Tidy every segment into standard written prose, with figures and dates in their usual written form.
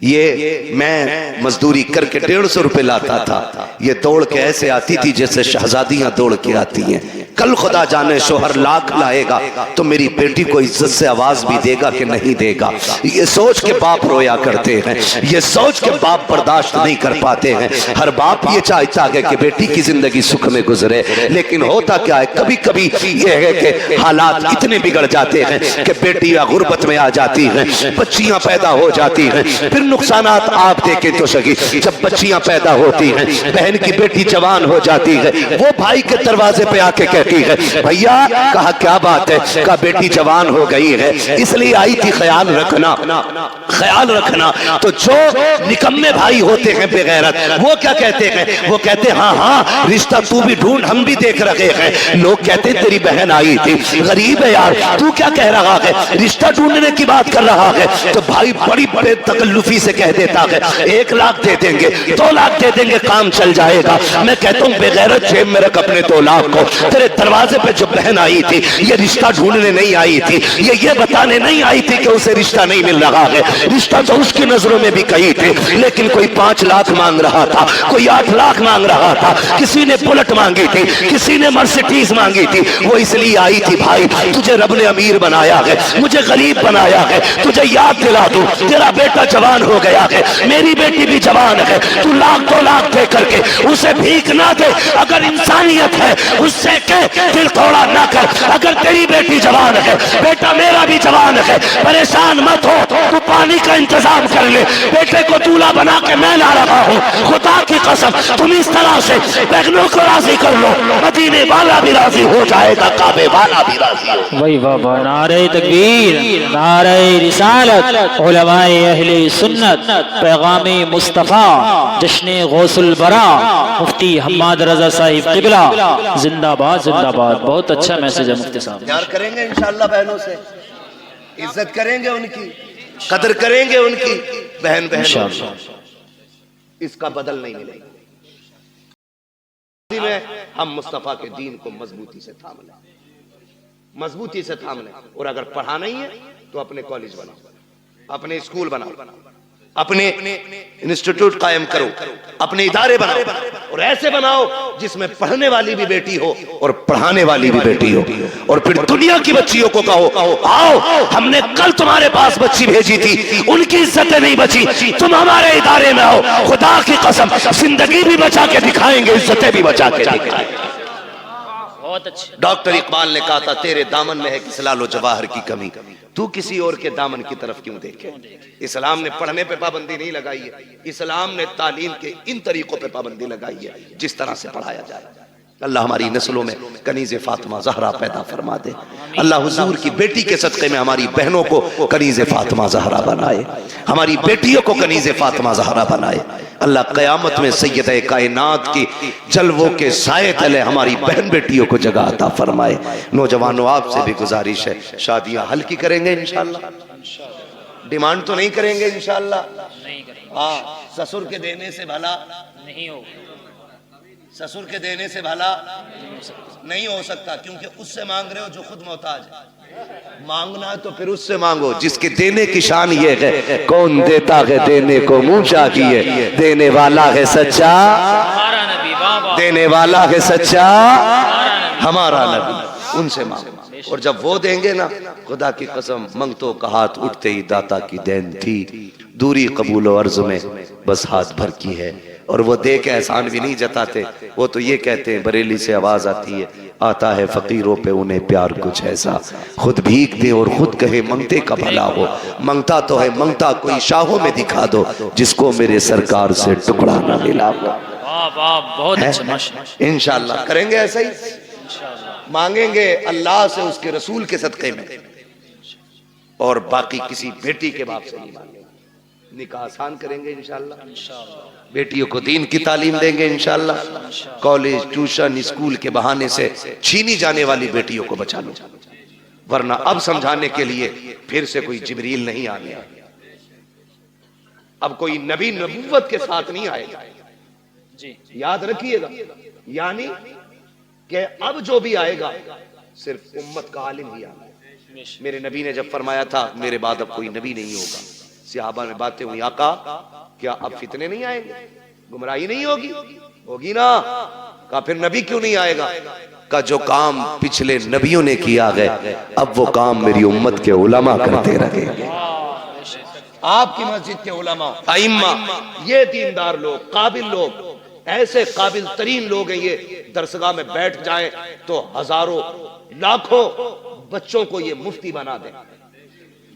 ये मैं मजदूरी करके 150 रुपए लाता था, ये दौड़ के ऐसे आती थी जैसे शहजादियां दौड़ के आती हैं। कल खुदा जाने शोहर लाख लाएगा तो मेरी बेटी को इज्जत से आवाज भी देगा कि नहीं देगा। ये सोच के बाप रोया करते हैं, ये सोच के बाप बर्दाश्त नहीं कर पाते हैं। हर बाप ये चाहता है कि बेटी की जिंदगी सुख में गुजरे, लेकिन होता क्या है, कभी कभी ये है कि हालात इतने बिगड़ जाते हैं कि बेटियां गुर्बत में आ जाती हैं, बच्चियां पैदा हो जाती हैं। फिर नुकसानात आप देखे तो सही, जब बच्चियां पैदा होती हैं, बहन की बेटी जवान हो जाती है, वो भाई के दरवाजे पे आके कहती है भैया, कहा क्या बात है, कहा बेटी जवान हो गई है इसलिए आई थी, ख्याल रखना ख्याल रखना। तो जो निकम्मे भाई होते हैं बेगैरत, वो क्या कहते हैं, वो कहते हैं हाँ हाँ रिश्ता तू भी ढूंढ, हम भी देख रहे हैं। लोग कहते हैं तेरी बहन आई थी, गरीब है यार, तू क्या कह रहा है, रिश्ता ढूंढने की बात कर रहा है। तो भाई बड़ी बड़े तकल्लुफी से कह देता है 1 लाख दे देंगे, 2 लाख दे देंगे, काम चल जाएगा। मैं कहता हूँ बेगैरत, जेब में रख अपने 2 लाख को। तेरे दरवाजे पे जो बहन आई थी, ये रिश्ता ढूंढने नहीं आई थी, ये बताने नहीं आई थी कि उसे रिश्ता नहीं मिल रहा है। रिश्ता तो उसकी नजरों में भी कही थी, लेकिन कोई 5 लाख मांग रहा था, कोई 8 लाख मांग रहा था, किसी ने बुलेट मांगी थी, किसी ने मर्सिडीज मांगी थी। वो इसलिए आई थी भाई, तुझे रब ने अमीर बनाया है, मुझे गरीब बनाया है, तुझे याद दिला दूं तेरा बेटा जवान हो गया है, मेरी बेटी भी जवान है, तू 1 लाख 2 लाख दे करके उसे भीख ना दे। अगर इंसानियत है उससे कह दिल थोड़ा ना कर। अगर तेरी बेटी जवान है, बेटा मेरा भी जवान है, परेशान मत हो, तू पानी का इंतजाम कर ले, बेटे को दूल्हा बना के मैं ला रहा हूँ। खुदा की कसम तुम इस तरह से बहनों को राजी कर लो, मदीने वाला भी राजी हो जाएगा, काबे वाला भी राजी हो। वही बाबा, नारे तकबीर, नारे रिसालत, उलमाए अहले सुन्नत, पैगामे मुस्तफा, जश्ने गौसुल बरा, मुफ्ती हम्माद रजा साहिब किबला, जिंदाबाद जिंदाबाद। बहुत अच्छा मैसेज है मुफ्ती साहब। प्यार करेंगे इंशाअल्लाह बहनों से, इज्जत करेंगे उनकी, कदर करेंगे उनकी, बहन इसका बदल नहीं मिलेगा। में हम मुस्तफा के दीन को मजबूती से थाम लें, मजबूती से थाम लें। और अगर पढ़ा नहीं है तो अपने कॉलेज बनाओ, अपने स्कूल बनाओ, अपने इंस्टीट्यूट कायम करो, अपने इदारे बनाओ, और ऐसे बनाओ जिसमें पढ़ने वाली भी बेटी हो और पढ़ाने वाली भी बेटी हो। और फिर दुनिया की बच्चियों को कहो आओ, हमने कल तुम्हारे पास बच्ची भेजी थी, उनकी इज्जतें नहीं बची, तुम हमारे इदारे में आओ, खुदा की कसम जिंदगी भी बचा के दिखाएंगे, इज्जतें भी बचा के दिखाएंगे। डॉक्टर इकबाल ने कहा था तेरे दामन में है कि सलालो जवाहर की कमी, तू किसी और के दामन की तरफ क्यों देखे। इस्लाम ने पढ़ने पे पाबंदी नहीं लगाई है, इस्लाम ने तालीम के इन तरीकों पे पाबंदी लगाई है जिस तरह से पढ़ाया जाए। अल्लाह हमारी नस्लों में कनीज़े फातिमा ज़हरा पैदा फरमा दे। अल्लाह हुजूर की बेटी के सदक़े में हमारी बहनों को कनीज़े फातिमा ज़हरा बनाए, हमारी बेटियों को कनीज़े फातिमा ज़हरा बनाए। अल्लाह क़यामत में सैयदे कायनात की जलवों के साए तले हमारी बहन बेटियों को जगह अता फरमाए। नौजवानों आपसे भी गुजारिश है, शादियां हल्की करेंगे इंशाअल्लाह, डिमांड तो नहीं करेंगे इंशाअल्लाह। हाँ, ससुर के देने से भला नहीं हो, ससुर के देने से भला नहीं हो सकता, क्योंकि उससे मांग रहे हो जो खुद मोहताज है। मांगना है तो फिर उससे मांगो जिसके देने की शान ये है, कौन देता है देने को मुंह चाहिए, देने वाला है सच्चा, देने वाला है सच्चा हमारा नबी, उनसे मांगो। और जब वो देंगे ना, खुदा की कसम मंगतों का हाथ उठते ही दाता की देन थी, दूरी कबूल और अर्ज में बस हाथ भर की है। और वो दे के एहसान भी नहीं जताते, वो तो ये कहते हैं, बरेली से आवाज आती है, आता है फकीरों पे उन्हें प्यार कुछ ऐसा, खुद भीख दे और खुद कहे मंगते का भला हो। मंगता तो है मंगता कोई शाहों में दिखा दो, जिसको मेरे सरकार से टुकड़ा ना मिला हो। बहुत अच्छा, इंशाअल्लाह करेंगे ऐसा ही, मांगेंगे अल्लाह से उसके रसूल के सदक़े में, और बाकी किसी बेटी के बाप से नहीं मांगेंगे। निकाह आसान करेंगे इंशाअल्लाह, बेटियों को दीन की तालीम देंगे इंशाअल्लाह। कॉलेज ट्यूशन स्कूल के बहाने से छीनी जाने वाली बेटियों को बचा लो, वरना अब समझाने के लिए फिर से कोई जिब्रील नहीं आने, अब कोई नबी नबूवत के साथ नहीं आएगा जी, याद रखिएगा। यानी कि अब जो भी आएगा सिर्फ उम्मत का आलिम ही आएगा। मेरे नबी ने जब फरमाया था मेरे बाद अब कोई नबी नहीं होगा, सहाबा ने बातें हुई, आका क्या अब फितने नहीं आएंगे, गुमराही नहीं होगी? होगी ना। कहा फिर नबी क्यों नहीं आएगा? का जो काम पिछले नबियों ने किया है अब वो काम मेरी उम्मत के उलमा करते रहेंगे। आपकी मस्जिद के उलमा, आइम्मा, ये दीनदार लोग, काबिल लोग, ऐसे काबिल तरीन लोग हैं, ये दरसगाह में बैठ जाएं तो हजारों लाखों बच्चों को ये मुफ्ती बना दें।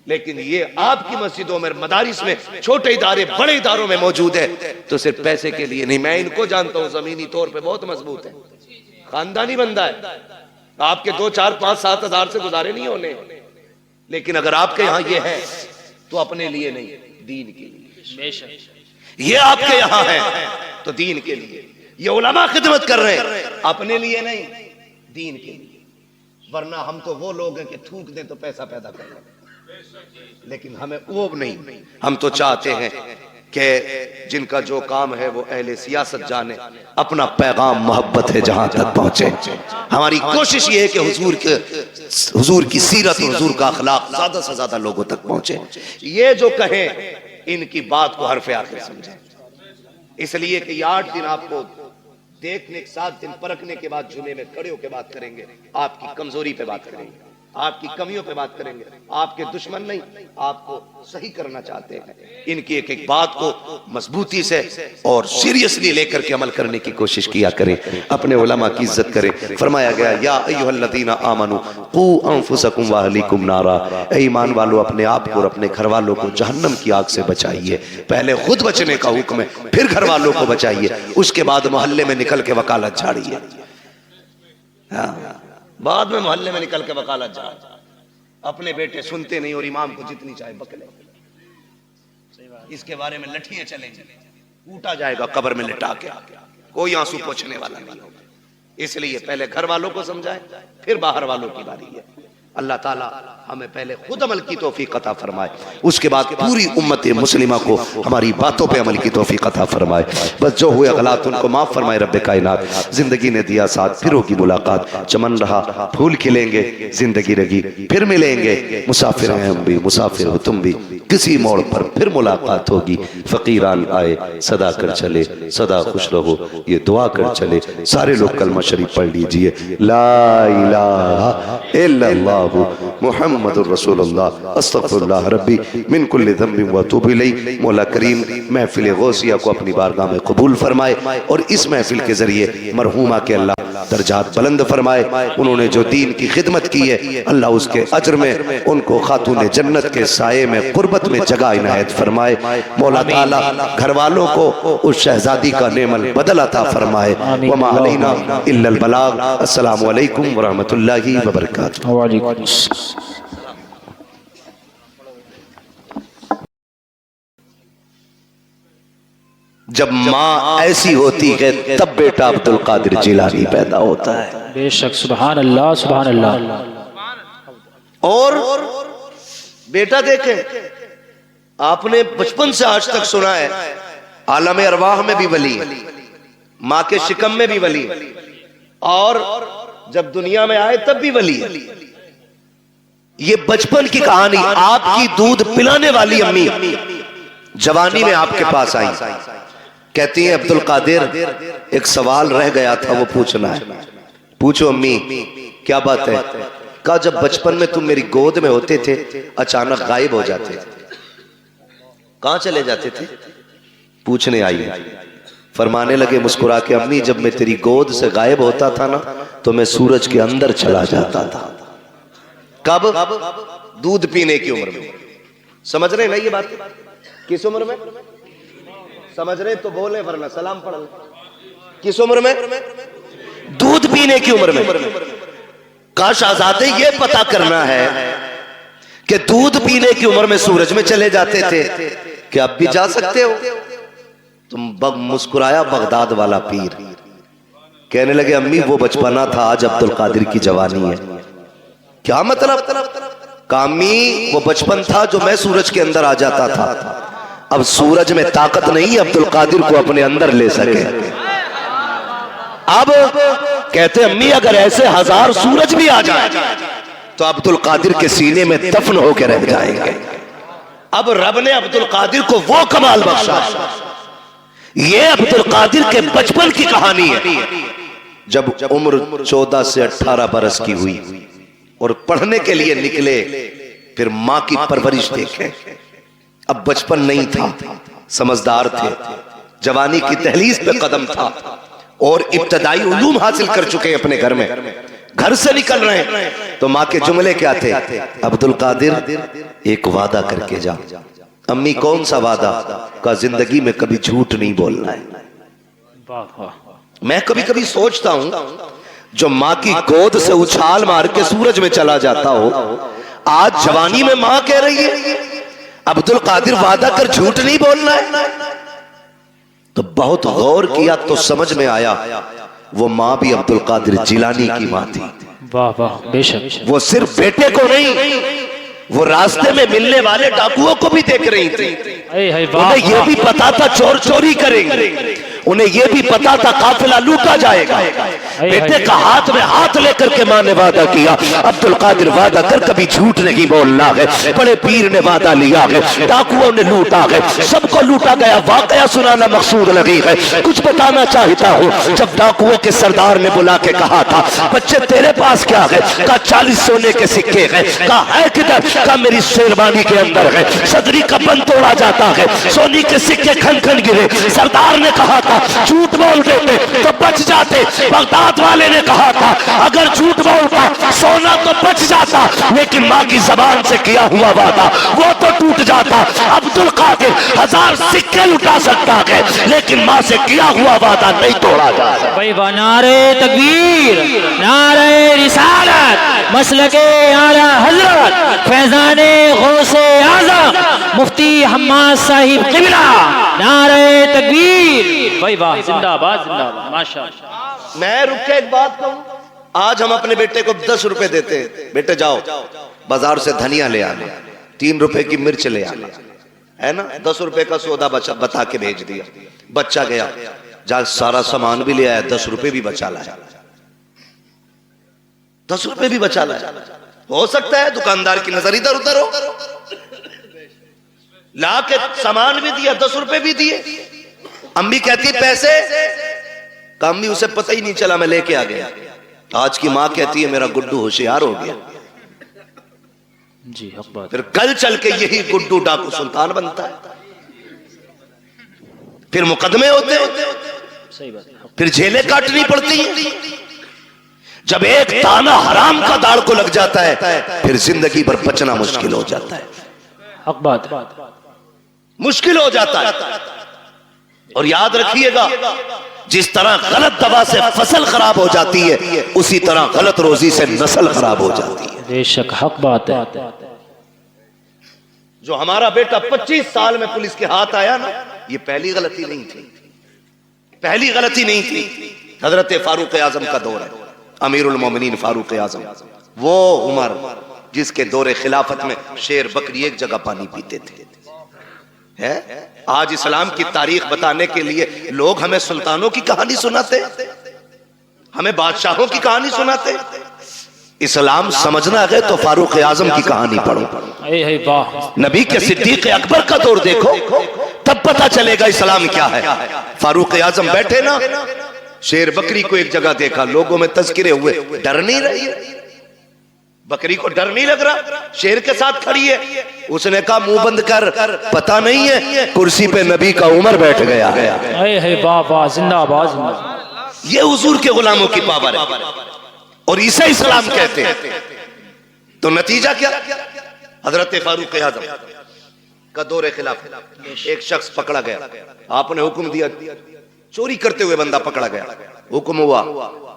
लेकिन ये आपकी मस्जिदों में, मदारिस में, छोटे इदारे बड़े इदारों में मौजूद है तो सिर्फ पैसे के लिए नहीं। मैं इनको जानता हूं, जमीनी तौर पे बहुत मजबूत है, खानदानी बंदा है, आपके 2, 4, 5, 7 हजार से गुजारे नहीं होने। लेकिन अगर आपके यहां ये है तो अपने लिए नहीं, दीन के लिए। ये आपके यहां है तो दीन के लिए। ये उलमा खिदमत कर रहे हैं, अपने लिए नहीं, दीन के लिए। वरना हम तो वो लोग हैं कि थूक दें तो पैसा पैदा कर लें, लेकिन हमें वो नहीं। हम तो चाहते हैं कि जिनका जो काम है वो अहले सियासत जाने, अपना पैगाम मोहब्बत है जहां तक पहुंचे। हमारी कोशिश ये है कि हुजूर की सीरत, हुजूर का अखलाक ज्यादा से ज्यादा लोगों तक पहुंचे। ये जो कहें इनकी बात को हरफ आखिर समझें, इसलिए कि 8 दिन आपको देखने, 7 दिन परखने के बाद जुमे में खड़े होकर बात करेंगे, आपकी कमजोरी पे बात करेंगे, आपकी कमियों पे बात करेंगे। आपके दुश्मन नहीं, आपको सही करना चाहते हैं। इनकी एक एक बात को मजबूती से और सीरियसली लेकर के अमल करने की कोशिश किया करें, अपने उलमा की इज्जत करें। फरमाया गया या अय्युहल्लज़ीना आमनू कू अनफुसकुम व अहलीकुम नारा, ऐ ईमान वालों अपने आप को और अपने घर वालों को जहन्नम की आग से बचाइए। पहले खुद बचने का हुक्म है, फिर घर वालों को बचाइए, उसके बाद मोहल्ले में निकल के वकालत झाड़िए। बाद में मोहल्ले में निकल के वकालत जा, अपने बेटे सुनते नहीं और इमाम को जितनी चाहे बकले, इसके बारे में लठियां चलेंगे, कूटा जाएगा कब्र में लिटा के, कोई आंसू पोंछने वाला नहीं होगा। इसलिए पहले घर वालों को समझाएं, फिर बाहर वालों की बारी है। अल्लाह ताला हमें पहले खुद अमल की तौफीक अता फरमाए, उसके बाद पूरी उम्मत मुस्लिमा को हमारी बातों पे अमल की तौफीक अता फरमाए। बस जो हुए गलत उनको माफ फरमाए रब्बे कायनात। जिंदगी ने दिया साथ, फिर होगी मुलाकात, चमन रहा फूल खिलेंगे, जिंदगी रही फिर मिलेंगे। मुसाफिर हैं हम भी, मुसाफिर हो तुम भी, किसी मोड़ पर फिर मुलाकात होगी। फकीरान आए सदा कर चले, सदा खुश रहो ये दुआ कर चले। सारे लोग कलमा शरीफ पढ़ लीजिए, ला इलाहा इल्लल्लाह मुहम्मदुर रसूलुल्लाह अस्तगफिरुल्लाह रब्बी मिन कुल्लि ज़ंबिन व अतूबु इलैहि। मौला करीम महफिल गौसिया को अपनी बारगाह में कबूल फरमाए और इस महफिल के जरिए मरहूमा के अल्लाह दर्जात बुलंद फरमाए। उन्होंने जो दीन की खिदमत की है अल्लाह उसके अजर में उनको खातून जन्नत के साये में कुर्बत में जगह इनायत फरमाए। मौला ताला घर वालों को उस शहजादी का नेमल बदल अता फरमाए। वमा अलैना इल्लल बलाग। अस्सलामु अलैकुम व रहमतुल्लाहि व बरकातुहू। जब माँ ऐसी होती है तब बेटा अब्दुल कादिर जिलानी पैदा होता है। बेशक, सुभान अल्लाह, सुभान अल्लाह। और बेटा देखें, आपने बचपन से आज तक सुना है आलम अरवाह में भी वली, माँ के शिकम में भी वली, और जब दुनिया में आए तब भी वली। ये बचपन की कहानी, आपकी दूध पिलाने वाली अम्मी जवानी में आपके पास आई, कहती है अब्दुल कादिर एक सवाल रह गया था वो पूछना है। पूछो अम्मी, क्या बात है? कहा जब बचपन में तुम मेरी गोद में होते थे अचानक गायब हो जाते थे, कहां चले जाते थे? पूछने आई। फरमाने लगे मुस्कुरा के, अम्मी जब मैं तेरी गोद से गायब होता था ना तो मैं सूरज के अंदर चला जाता था। कब? दूध पीने की उम्र में। समझ रहे ना ये बात? किस उम्र में समझ रहे तो बोले, वरना सलाम पढ़ ले। किस उम्र में? दूध पीने की उम्र में। काश आजादे ये पता करना है कि दूध पीने की उम्र में सूरज में चले जाते थे, क्या अब भी जा सकते हो? तुम मुस्कुराया बगदाद वाला पीर, कहने लगे अम्मी वो बचपना था, आज अब्दुल कादिर की जवानी है। क्या मतलब? कामी वो बचपन था जो मैं सूरज के अंदर आ जाता था, अब सूरज में ताकत नहीं अब्दुल कादिर को अपने अंदर ले सके। अब कहते अम्मी अगर ऐसे 1000 सूरज भी आ जाए तो अब्दुल कादिर के सीने में दफन होकर रह जाएंगे। अब रब ने अब्दुल कादिर को वो कमाल बख्शा। ये अब्दुल कादिर के बचपन की कहानी है। जब उम्र 14 से 18 बरस की हुई और पढ़ने के लिए निकले, फिर मां की परवरिश देखे। अब बचपन नहीं था, समझदार थे, जवानी की दहलीज पे कदम था और इब्तदाई उलूम हासिल कर चुके हैं अपने घर में। घर से निकल रहे हैं तो मां के जुमले क्या थे? अब्दुल कादिर एक वादा करके जा। अम्मी कौन सा वादा? का जिंदगी में कभी झूठ नहीं बोलना है। मैं कभी कभी सोचता हूं, जो मां की गोद से उछाल मार के सूरज में चला जाता हो, आज जवानी में मां कह रही है अब्दुल कादिर वादा कर झूठ नहीं बोलना है। तो बहुत गौर किया तो समझ में आया, वो मां भी अब्दुल कादिर जिलानी की मां थी। वाह वाह, बेशक। वो सिर्फ बेटे को नहीं, वो रास्ते में मिलने वाले डाकुओं को भी देख रही थी। उन्हें यह भी पता था चोर चोरी करेंगे, उन्हें यह भी पता था काफिला लूटा जाएगा। बेटे का हाथ में हाथ लेकर के मां ने वादा किया, अब्दुल कादिर वादा कर कभी झूठ नहीं बोलना है। बड़े पीर ने वादा लिया है, डाकुओं ने लूटा है, सबको लूटा गया। वाकया सुनाना मकसूद नहीं है, कुछ बताना चाहता हूँ। जब डाकुओं के सरदार ने बुला के कहा था, बच्चे तेरे पास क्या है? कहा 40 सोने के सिक्के हैं। कहा है किधर? कहा मेरी शेरवानी के अंदर है। सदरी का बंद तोड़ा जाता है, सोने के सिक्के खन खन गिरे। सरदार ने कहा था झूठ बोल देते तो बच जाते। बगदाद वाले ने कहा था अगर झूठ बोलता सोना तो बच जाता, लेकिन मां की जबान से किया हुआ वादा वो तो टूट जाता। अब्दुल कादिर 1000 सिक्के लुटा सकता है, लेकिन मां से किया हुआ वादा नहीं तोड़ा जाता। भाई नारे तकबीर, नारे रिसालत, मसलके आला हजरत फैजाने गौसे आजम मुफ्ती हम्माद साहिब किबला, नारे तकबीर। भाई वाह, जिंदाबाद जिंदाबाद, माशाअल्लाह। मैं रुक के एक बात कहूं, आज हम अपने बेटे को 10 रुपए देते हैं, बेटे जाओ बाजार से धनिया ले आना, 3 रुपए की मिर्च ले आना, है ना? 10 रुपए का सौदा बता के भेज दिया। बच्चा गया, जा सारा सामान भी ले आया, 10 रुपए भी बचा लाया, 10 रुपए भी बचा लाया। हो सकता है दुकानदार की नजर इधर उधर हो, ला के सामान भी दिया, 10 रुपए भी दिए। अम्मी कहती पैसे, अम्मी उसे पता ही नहीं चला, मैं लेके आ गया। आज की मां कहती है मेरा गुड्डू होशियार हो गया जी। फिर कल चल के यही गुड्डू डाकू सुल्तान बनता है, फिर मुकदमे होते हैं, सही बात, फिर जेलें काटनी पड़ती हैं। जब एक ताना हराम का दाड़ को लग जाता है, फिर जिंदगी भर बचना मुश्किल हो जाता है, हक बात, मुश्किल हो जाता है। और याद रखिएगा, जिस तरह गलत दवा से फसल खराब हो जाती है, उसी तरह गलत रोजी से नस्ल खराब हो जाती है। बेशक हक बात है। जो हमारा बेटा 25 साल में पुलिस के हाथ आया ना, ये पहली गलती नहीं थी, पहली गलती नहीं थी। हजरत फारूक आजम का दौर है, अमीरुल मोमिनीन फारूक आजम, वो उमर जिसके दौरे खिलाफत में शेर बकरी एक जगह पानी पीते थे। है आज इस्लाम की तारीख बताने के लिए लोग हमें सुल्तानों की कहानी सुनाते, हमें बादशाहों की कहानी सुनाते। इस्लाम समझना है तो फारूक आजम की कहानी पढ़ो, नबी के सिद्दीक अकबर का दौर देखो, तब पता चलेगा इस्लाम क्या है। फारूक आजम बैठे ना, शेर बकरी को एक जगह देखा, लोगों में तज़किरे हुए, डर नहीं रही, बकरी को डर नहीं लग रहा, शेर के साथ खड़ी है। उसने कहा मुंह बंद कर, पता नहीं है कुर्सी पे नबी का उमर बैठ गया है। वाह, जिंदाबाद जिंदाबाद। ये हुजूर के गुलामों की पावर है और इसे इस्लाम कहते हैं। तो नतीजा क्या? हजरत फारूक आजम का दौरे खिलाफ एक शख्स पकड़ा गया, आपने हुक्म दिया, चोरी करते हुए बंदा पकड़ा गया, हुक्म हुआ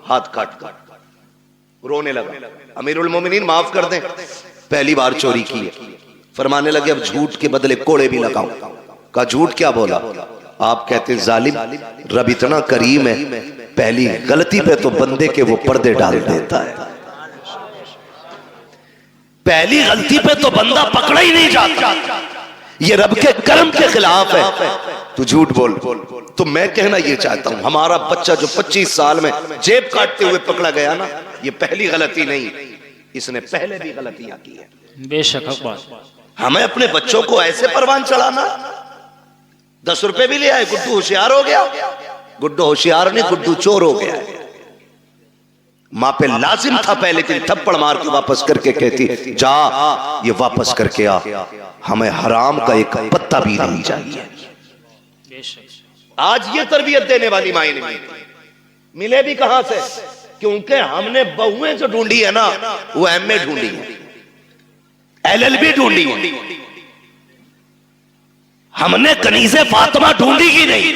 हाथ काट, रोने लगा, अमीरुल मोमिनीन माफ कर दें, पहली बार चोरी की है। फरमाने लगे अब झूठ के बदले कोड़े भी लगाओ। का झूठ क्या बोला? आप कहते जालिम, रब इतना करीम है, पहली गलती पे तो बंदे के वो पर्दे डाल देता है, पहली गलती पे तो बंदा पकड़ा ही नहीं जाता, ये रब के कर्म के खिलाफ है, तू झूठ बोल। तो मैं कहना ये चाहता हूं, हमारा बच्चा जो 25 साल में जेब काटते हुए पकड़ा गया ना, ये पहली गलती नहीं, इसने पहले भी गलतियां की है। बेशक हक बात। हमें अपने बच्चों को ऐसे परवान चढ़ाना। 10 रुपए भी ले आए, गुड्डू होशियार हो गया। गुड्डू होशियार नहीं, गुड्डू चोर हो गया। मां पे लाजिम था पहले दिन थप्पड़ मार के वापस करके कहती, जा ये वापस करके आ, हमें हराम का एक पत्ता भी नहीं चाहिए। आज ये तरबियत देने वाली माएं नहीं मिले भी कहां से? क्योंकि हमने बहुएं जो ढूंढी है ना, वो एमए ढूंढी है, एलएलबी ढूंढी है। हमने कनीज़े फातिमा ढूंढी ही नहीं।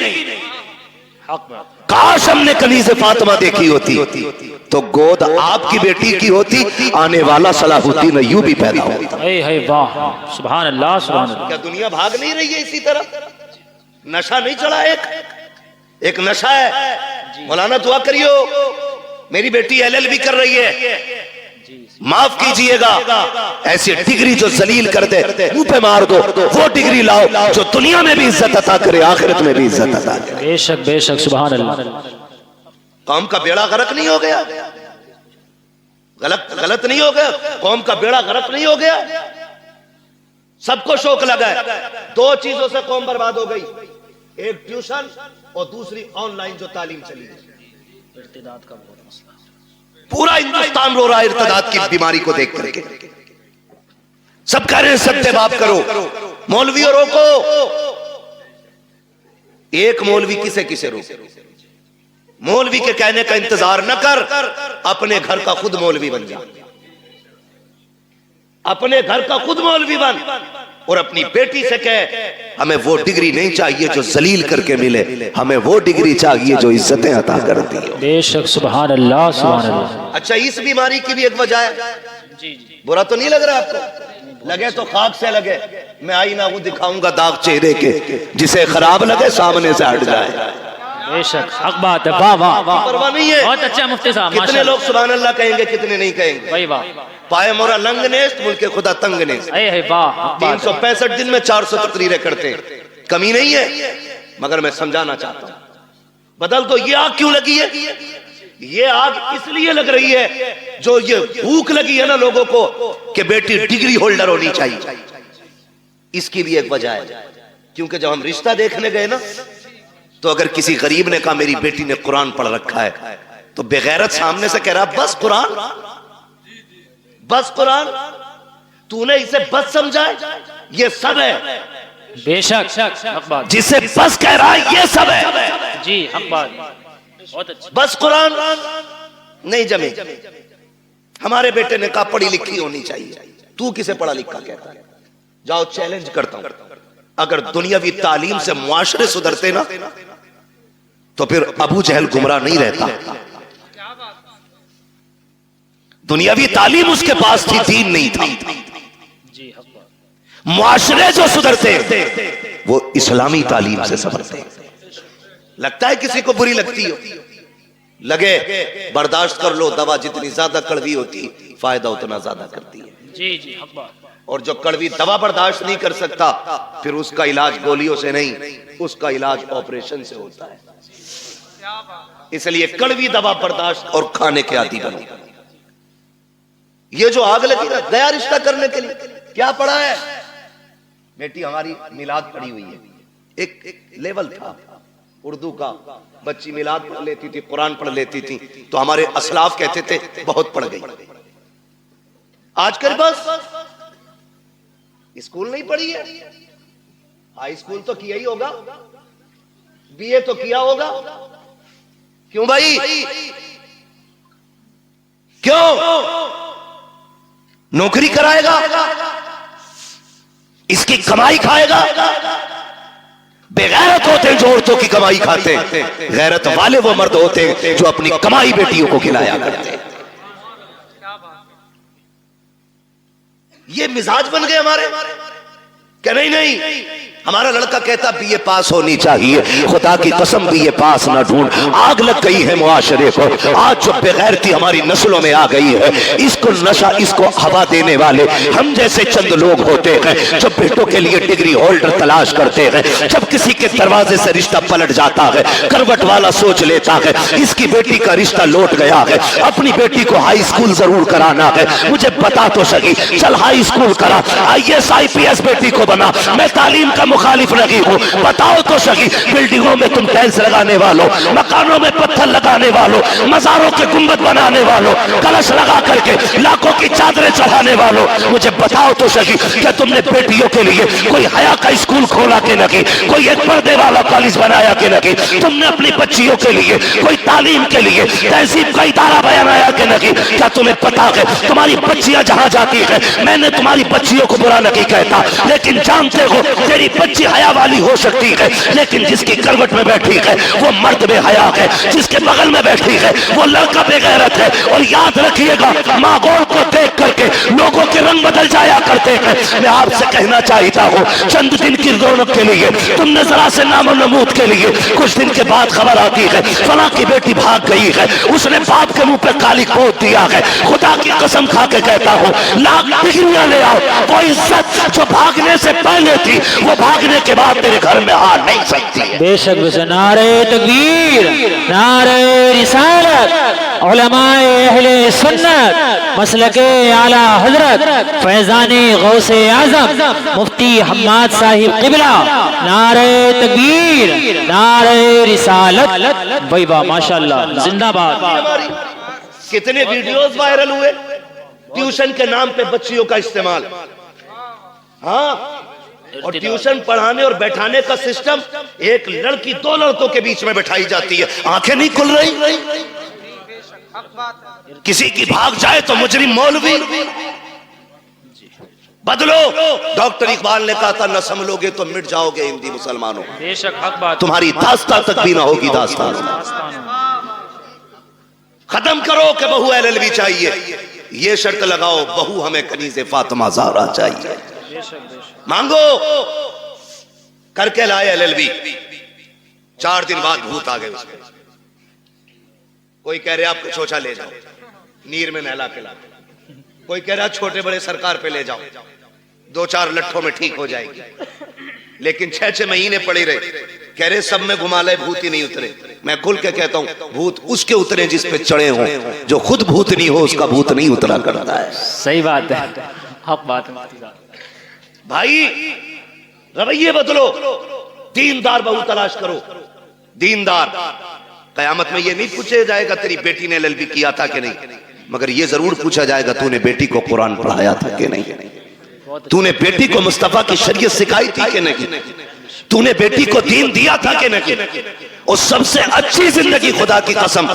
काश हमने कनीज़े फातिमा देखी होती तो गोद आपकी बेटी की होती, आने वाला सलाहुद्दीन अय्यूबी पैदा होता। वाह, सुभान अल्लाह, सुभान अल्लाह। क्या दुनिया भाग नहीं रही है इसी तरह? नशा नहीं चढ़ा, एक नशा है। मौलाना दुआ करियो, मेरी बेटी एलएलबी कर रही है, माफ कीजिएगा, ऐसी डिग्री जो जलील कर दे मुंह पे मार दो, वो डिग्री लाओ जो दुनिया में भी इज्जत अता करे, आखिरत में भी इज्जत अता करे। बेशक बेशक, सुभान अल्लाह। कौम का बेड़ा गर्क नहीं हो गया? गलत नहीं हो गया? कौम का बेड़ा गर्क नहीं हो गया? सबको शौक लगा है। 2 चीजों से कौम बर्बाद हो गई, एक ट्यूशन और दूसरी ऑनलाइन जो तालीम चली। इर्तिदाद का बहुत मसला, पूरा हिंदुस्तान रो रहा है इर्तिदाद की बीमारी को देख करके। सब कह रहे हैं सत्य बाप करो, मौलवियों रोको। एक मौलवी किसे किसे रोके? मौलवी के कहने का इंतजार न कर, अपने घर का खुद मौलवी बन जा। अपने घर का खुद मौलवी बन और अपनी बेटी से कह, हमें वो डिग्री नहीं चाहिए जो जलील करके मिले, हमें वो डिग्री चाहिए जो इज्जतें अता करती है। बेशक, सुभान अल्लाह, सुभान अल्लाह। अच्छा, इस बीमारी की भी एक वजह है। बुरा तो नहीं लग रहा आपको? लगे तो खाक से लगे, मैं आईना वो दिखाऊंगा दाग चेहरे के, जिसे खराब लगे सामने से हट जाए। बेशक, हक बात है। वाह वाह वाह, परवाह नहीं है। बहुत अच्छा मुफ्ती साहब। कितने लोग सुभान अल्लाह कहेंगे, कितने नहीं कहेंगे? भाई वाह, पाए मोरा लंग नेस्त, मुल्के खुदा तंग नेस्त। 365 दिन में 400 तकरीरें करते हैं, कमी नहीं है। मगर मैं समझाना चाहता हूं, बदल तो ये आग क्यों लगी है? ये आग इसलिए लग रही है, जो ये भूख लगी है ना लोगों को कि बेटी डिग्री होल्डर होनी चाहिए, इसकी भी एक वजह है। क्योंकि जब हम रिश्ता देखने गए ना, तो अगर किसी गरीब ने कहा मेरी बेटी ने कुरान पढ़ रखा है, तो बेगैरत सामने से कह रहा बस कुरान, बस कुरान, तूने इसे बस समझा है, ये सब है। बेशक, जिसे बस कह रहा है ये सब है। जी, हक बात, बहुत अच्छा। बस कुरान नहीं जमे। हमारे बेटे ने कहा पढ़ी लिखी होनी चाहिए, तू किसे पढ़ा लिखा कहता है? जाओ चैलेंज करता हूं, अगर दुनियावी तालीम से मुआशरे सुधरते ना, तो फिर अबू जहल गुमराह नहीं रहता। दुनियावी तालीम उसके पास थी, दीन नहीं था। मुआशरे जो सुधरते वो इस्लामी तालीम से संभलते। लगता है किसी को बुरी लगती हो, लगे बर्दाश्त कर लो, दवा जितनी ज्यादा कड़वी होती फायदा उतना ज्यादा करती है। जी जी, हक बात। और जो कड़वी दवा बर्दाश्त नहीं कर सकता, फिर उसका इलाज गोलियों से नहीं, उसका इलाज ऑपरेशन से होता है। इसलिए कड़वी दवा बर्दाश्त और खाने के आदी बनो। ये जो आग लगी ना गया रिश्ता करने के लिए, क्या पढ़ा है? बेटी हमारी मिलाद पढ़ी हुई है। एक लेवल था उर्दू का, बच्ची मिलाद पढ़ लेती थी, कुरान पढ़ लेती थी, तो हमारे असलाफ कहते थे बहुत पढ़ गई। आजकल बस स्कूल नहीं पढ़ी है, हाई स्कूल तो किया ही होगा, बीए तो किया होगा। क्यों भाई, क्यों? नौकरी कराएगा, इसकी कमाई खाएगा। बेगैरत होते हैं जो औरतों की कमाई खाते हैं, गैरत वाले वो मर्द होते हैं जो अपनी कमाई बेटियों को खिलाया करते हैं। ये मिजाज बन गए हमारे, क्या नहीं नहीं हमारा लड़का कहता बीए पास होनी चाहिए, खुदा की कसम बीए पास ना ढूंढ। आग लग गई है मुआशरे को, आज जो बेगैरती हमारी नस्लों में आ गई है, इसको नशा, इसको हवा देने वाले हम जैसे चंद लोग होते हैं जो बेटों के लिए डिग्री होल्डर तलाश करते हैं। जब किसी के दरवाजे से रिश्ता पलट जाता है, करवट वाला सोच लेता है इसकी बेटी का रिश्ता लौट गया है, अपनी बेटी को हाई स्कूल जरूर कराना है। मुझे बता तो सही, चल हाई स्कूल करा, IAS IPS बेटी को बना। मैं तालीम का मुखालिफ नहीं हूँ, बताओ तो सही। बिल्डिंगों में तुम टाइल्स लगाने वालों, मकानों में पत्थर लगाने वालों, मजारों के गुंबद बनाने वालों, कलश लगा करके लाखों की चादरें चढ़ाने वालों, मुझे बताओ तो सही, क्या तुमने बेटियों के लिए कोई हया का स्कूल खोला के नहीं, कोई एक पर्दे वाला कॉलेज बनाया के नहीं? तुमने अपनी बच्चियों के लिए कोई तालीम के लिए तहजीब का इदारा बनाया के नहीं? क्या तुम्हें पता है तुम्हारी बच्चियां जहां जाती है, मैंने तुम्हारी बच्चियों को बुरा नहीं कहता, लेकिन जानते हो तेरी बच्ची हया वाली हो सकती है, लेकिन जिसकी करवट में बैठी है वो मर्द बेहया है, जिसके बगल में बैठी है वो लड़का बेगैरत है। और याद रखिएगा, माहौल को देख करके लोगों के रंग बदल जाया करते हैं। मैं आपसे कहना चाहता हूँ, चंद दिन की रौनक के लिए तुमने जरा से नामो नमूद के लिए कुछ दिन के बाद खबर आती है फला की बेटी भाग गई है, उसने बाप के मुंह पे काली पोत दिया है। खुदा की कसम खा के कहता हूँ, लाख डिग्रियां ले आओ, वो इज्जत जो भागने से पहले थी वो भागने के बाद तेरे घर में आ नहीं सकती है। बेशक नारे तकबीर, नारे रिसालत, उलमाए अहले सुन्नत, मसलके आला हजरत फैजाने गौसे आजम मुफ्ती हम्माद साहिब किबला, नारे तकबीर, नारे रिसालत। भाई वाह, माशाअल्लाह, जिंदाबाद। कितने वीडियोस वायरल हुए ट्यूशन के नाम पे बच्चियों का इस्तेमाल। हाँ, और ट्यूशन पढ़ाने और बैठाने का सिस्टम, एक लड़की दो लड़कों के बीच में बैठाई जाती है, आंखें नहीं खुल रही। किसी की भाग जाए तो मुजरिम मौलवी। बदलो, डॉक्टर इकबाल ने कहा था, न संभलोगे तो मिट जाओगे हिंदी मुसलमानों। बेशक हक बात, तुम्हारी दास्तां तक भी ना होगी दास्तान। खत्म करो कि बहू LLB चाहिए, ये शर्त लगाओ बहू हमें कनीज़े फातिमा ज़हरा चाहिए। मांगो, करके लाए LLB, 4 दिन बाद भूत आ गए उसमें। कोई कह रहे आपको छोचा ले जाओ, नीर में नहला के ला। कोई कह रहा छोटे बड़े सरकार पे ले जाओ, 2-4 लट्ठों में ठीक हो जाएगी। लेकिन 6-6 महीने पड़े रहे, कह रहे सब में घुमा ले, भूत ही नहीं उतरे। मैं खुल के कहता हूं, भूत उसके उतरे जिस पे चढ़े हो, जो खुद भूत नहीं हो उसका भूत नहीं उतरा करता है। सही बात है, हक बात है भाई। रवैये बदलो, दीनदार बहू तलाश करो, दीनदार। कयामत में ये नहीं पूछा जाएगा तेरी बेटी ने LLB किया था कि नहीं, मगर ये जरूर पूछा जाएगा तूने बेटी को कुरान पढ़ाया था कि नहीं, तूने बेटी को मुस्तफा की शरीयत सिखाई थी कि नहीं, तूने बेटी को दीन दिया था कि नहीं। और सबसे अच्छी जिंदगी, खुदा की कसम,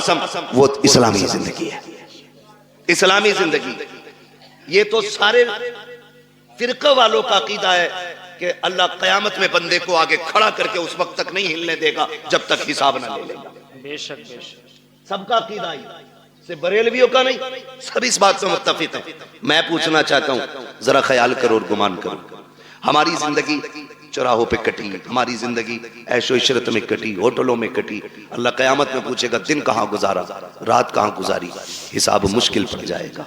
वो इस्लामी जिंदगी है, इस्लामी जिंदगी। ये तो सारे फिरका वालों का अकीदा है कि अल्लाह कयामत में बंदे को आगे खड़ा करके उस वक्त तक नहीं हिलने देगा जब तक हिसाब ना ले लेगा। बेशक बेशक, सबका अकीदा है, सिर्फ बरेलवियों का नहीं, सब इस बात से मुत्तफिक है। मैं पूछना चाहता हूं, जरा ख्याल करो और गुमान करो, हमारी जिंदगी चौराहों पे कटी, हमारी जिंदगी ऐशो इशरत में कटी, होटलों में कटी। अल्लाह कयामत में पूछेगा दिन कहाँ गुजारा, रात कहाँ गुजारी, हिसाब मुश्किल पड़ जाएगा।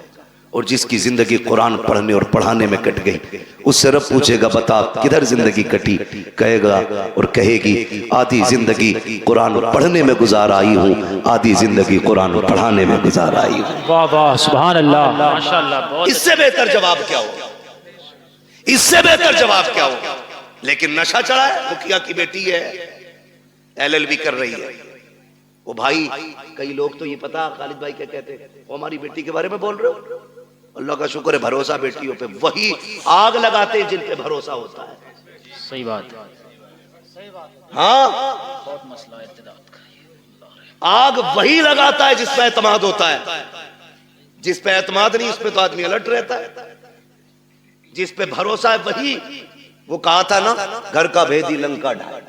और जिसकी जिंदगी कुरान पढ़ने और पढ़ाने में कट गई, उससे रब पूछेगा बता किधर जिंदगी कटी, कहेगा और कहेगी आधी जिंदगी कुरान पढ़ने में गुजार आई हूँ, आधी जिंदगी कुरान पढ़ाने में गुजार आई हूँ। वाह वाह, सुभान अल्लाह, माशाअल्लाह। इससे बेहतर जवाब क्या होगा, इससे बेहतर जवाब क्या होगा। लेकिन नशा चढ़ा है, मुखिया की बेटी है, LLB कर रही है। वो भाई, कई लोग तो ये पता खालिद भाई क्या कहते हैं, वो हमारी बेटी के बारे में बोल रहे हो, अल्लाह का शुक्र है भरोसा बेटियों पे, वही आग लगाते हैं जिन पे भरोसा होता है। सही बात है, हाँ, बहुत मसला है इत्तेदाद का। आग वही लगाता है जिस पे एतमाद होता है, जिस पे एतमाद नहीं उस पे तो आदमी अलर्ट रहता है। जिस पे भरोसा है वही, वो कहा था ना, घर का भेदी लंका ढाल।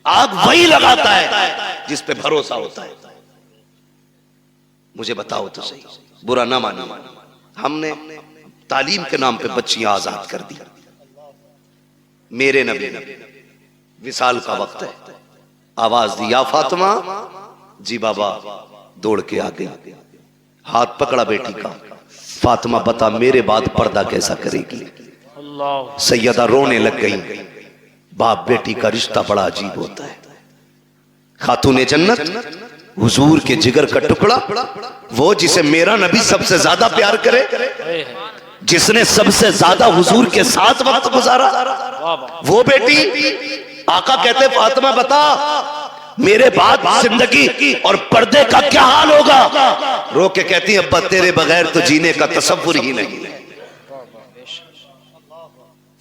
आग वही लगाता है जिस पे भरोसा होता है। मुझे बताओ तो सही, बुरा ना मानो, हमने तालीम के नाम पे बच्चियां आजाद कर दी, मेरे नबी विसाल का वक्त है, आवाज दी या फातिमा। जी बाबा दौड़ के आ गई, हाथ पकड़ा बेटी का। फातिमा बता मेरे बाद पर्दा कैसा करेगी? अल्लाह। सैयदा रोने लग गई। बाप बेटी का रिश्ता बड़ा अजीब होता है। खातूने जन्नत हुजूर के जिगर का टुकड़ा, वो जिसे मेरा नबी सबसे ज्यादा प्यार करे, जिसने सबसे ज्यादा हुजूर के साथ वक्त गुजारा, वो बेटी। आका कहते फातिमा बता मेरे बाद जिंदगी और पर्दे का क्या हाल होगा? रो के कहती अब्बा तेरे बगैर तो जीने का तसव्वुर ही नहीं।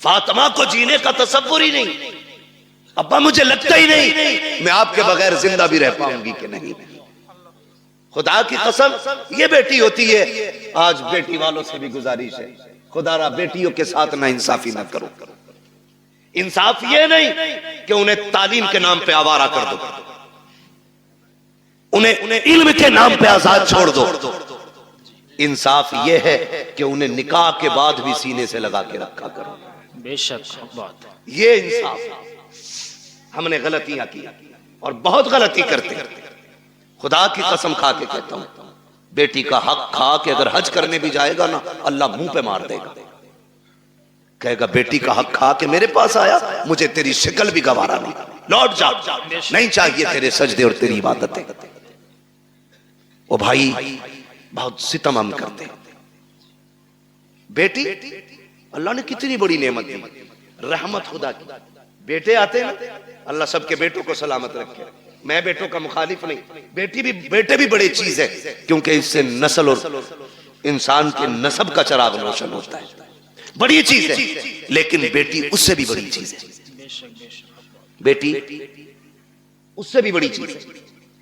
फातिमा को जीने का तसव्वुर ही नहीं। अब्बा मुझे लगता ही नहीं मैं आपके बगैर जिंदा भी रह पाऊंगी कि नहीं। खुदा की कसम ये बेटी होती है। आज बेटी वालों से भी गुजारिश है, खुदारा बेटियों के साथ ना इंसाफी ना करो। इंसाफ ये नहीं कि उन्हें तालीम के नाम पे आवारा कर दो, उन्हें इल्म के नाम पे आजाद छोड़ दो। इंसाफ ये है कि उन्हें निकाह के बाद भी सीने से लगा के रखा करो। बेशक बात, ये इंसाफ है। हमने गलतियां की और बहुत गलती करते। खुदा की कसम खा के कहता हूं बेटी का हक खा के अगर हज करने भी जाएगा ना, अल्लाह मुंह पे मार देगा। कहेगा बेटी का हक खा के मेरे पास आया, मुझे तेरी शक्ल भी गवारा नहीं, लौट जा, नहीं चाहिए तेरे सजदे और तेरी इबादतें। ओ भाई बहुत सितम हम करते। बेटी अल्लाह ने कितनी बड़ी नेमत दी, रहमत खुदा की। बेटे आते ना, अल्लाह सबके बेटों को सलामत रखे। मैं बेटों का मुखालिफ नहीं, बेटे भी बड़ी चीज है, क्योंकि इससे नस्ल और इंसान के नस्ब का चराग रोशन होता है, बड़ी चीज है। लेकिन बेटी उससे भी बड़ी चीज है। बेटी उससे भी बड़ी चीज है।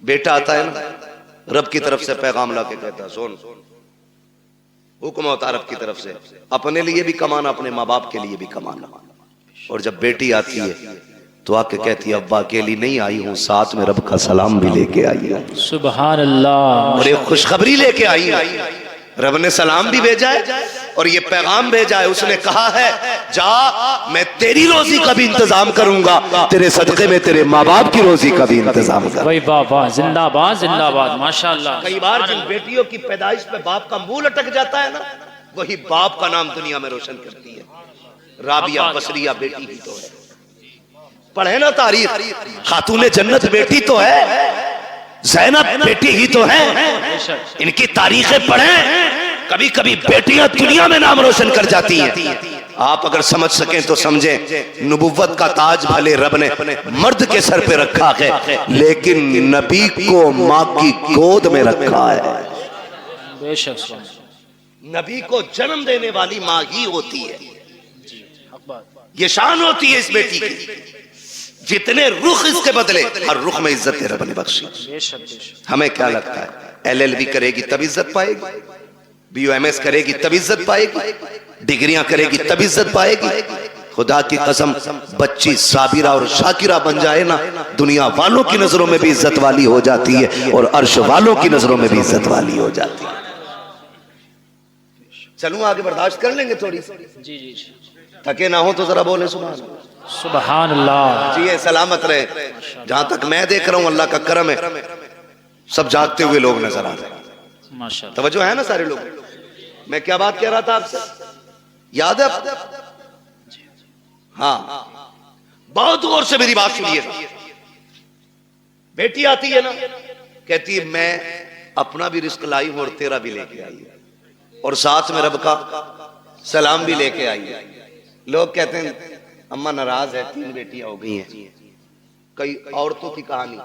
बेटा आता है ना, रब की तरफ से पैगाम ला के कहता है सुन, हुक्म होता है रब की तरफ से, अपने लिए भी कमाना, अपने माँ बाप के लिए भी कमाना। और जब बेटी आती है तो आके कहती है अब्बा अकेली नहीं आई हूं, साथ में रब का सलाम भी लेके आई हूं। सुभान अल्लाह। और एक खुशखबरी लेके आई हूं। रब ने सलाम भी भेजा है और ये पैगाम भेजा है। उसने कहा है जा मैं तेरी रोजी का भी इंतजाम करूंगा, तेरे सदके में तेरे माँ बाप की रोजी का भी इंतजाम कर। वही बाबा जिंदाबाद जिंदाबाद माशाअल्लाह। कई बार जिन बेटियों की पैदाइश पे बाप का मुंह लटक जाता है ना, वही बाप का नाम दुनिया में रोशन करती है। राबिया बसरिया बेटी ही तो है, पढ़े ना तारीख, खातूने जन्नत बेटी तो है, ज़ैनब बेटी ही तो है। इनकी तारीखें पढ़ें, कभी कभी बेटियां दुनिया में नाम रोशन कर जाती हैं। आप अगर समझ सकें तो समझें, नबुव्वत का ताज भले रब ने मर्द के सर पे रखा है, लेकिन नबी को माँ की गोद में रखा है। बेशक नबी को जन्म देने वाली माँ ही होती है। ये शान होती है इस बेटी की। जितने रुख इसके बदले, हर रुख में इज्जत रब ने बख्शी। हमें क्या लगता है LLB करेगी तब इज्जत पाएगी, BUMS करेगी तब इज्जत पाएगी, डिग्रियां करेगी तब इज्जत पाएगी? खुदा की कसम बच्ची साबिरा और शाकिरा बन जाए ना, दुनिया वालों की नजरों में भी इज्जत वाली हो जाती है और अर्श वालों की नजरों में भी इज्जत वाली हो जाती है। चलूं आगे, बर्दाश्त कर लेंगे थोड़ी सी? जी जी जी। थके ना हो तो जरा बोले सुभान सुभान अल्लाह। जी सलामत रहे। जहां तक मैं देख रहा हूं अल्लाह का करम है, सब जागते हुए लोग नजर आ रहे हैं। माशाअल्लाह, तवज्जो है ना सारे लोग? मैं क्या बात कह रहा था आपसे, याद है? हाँ, बहुत गौर से मेरी बात सुनिएगा। बेटी आती है ना, कहती है मैं अपना भी रिस्क लाई हूं और तेरा भी लेके आई है, और साथ में रब का सलाम भी लेके आई है। लोग कहते हैं अम्मा नाराज है, 3 बेटियां हो गई हैं। कई औरतों की कहानी,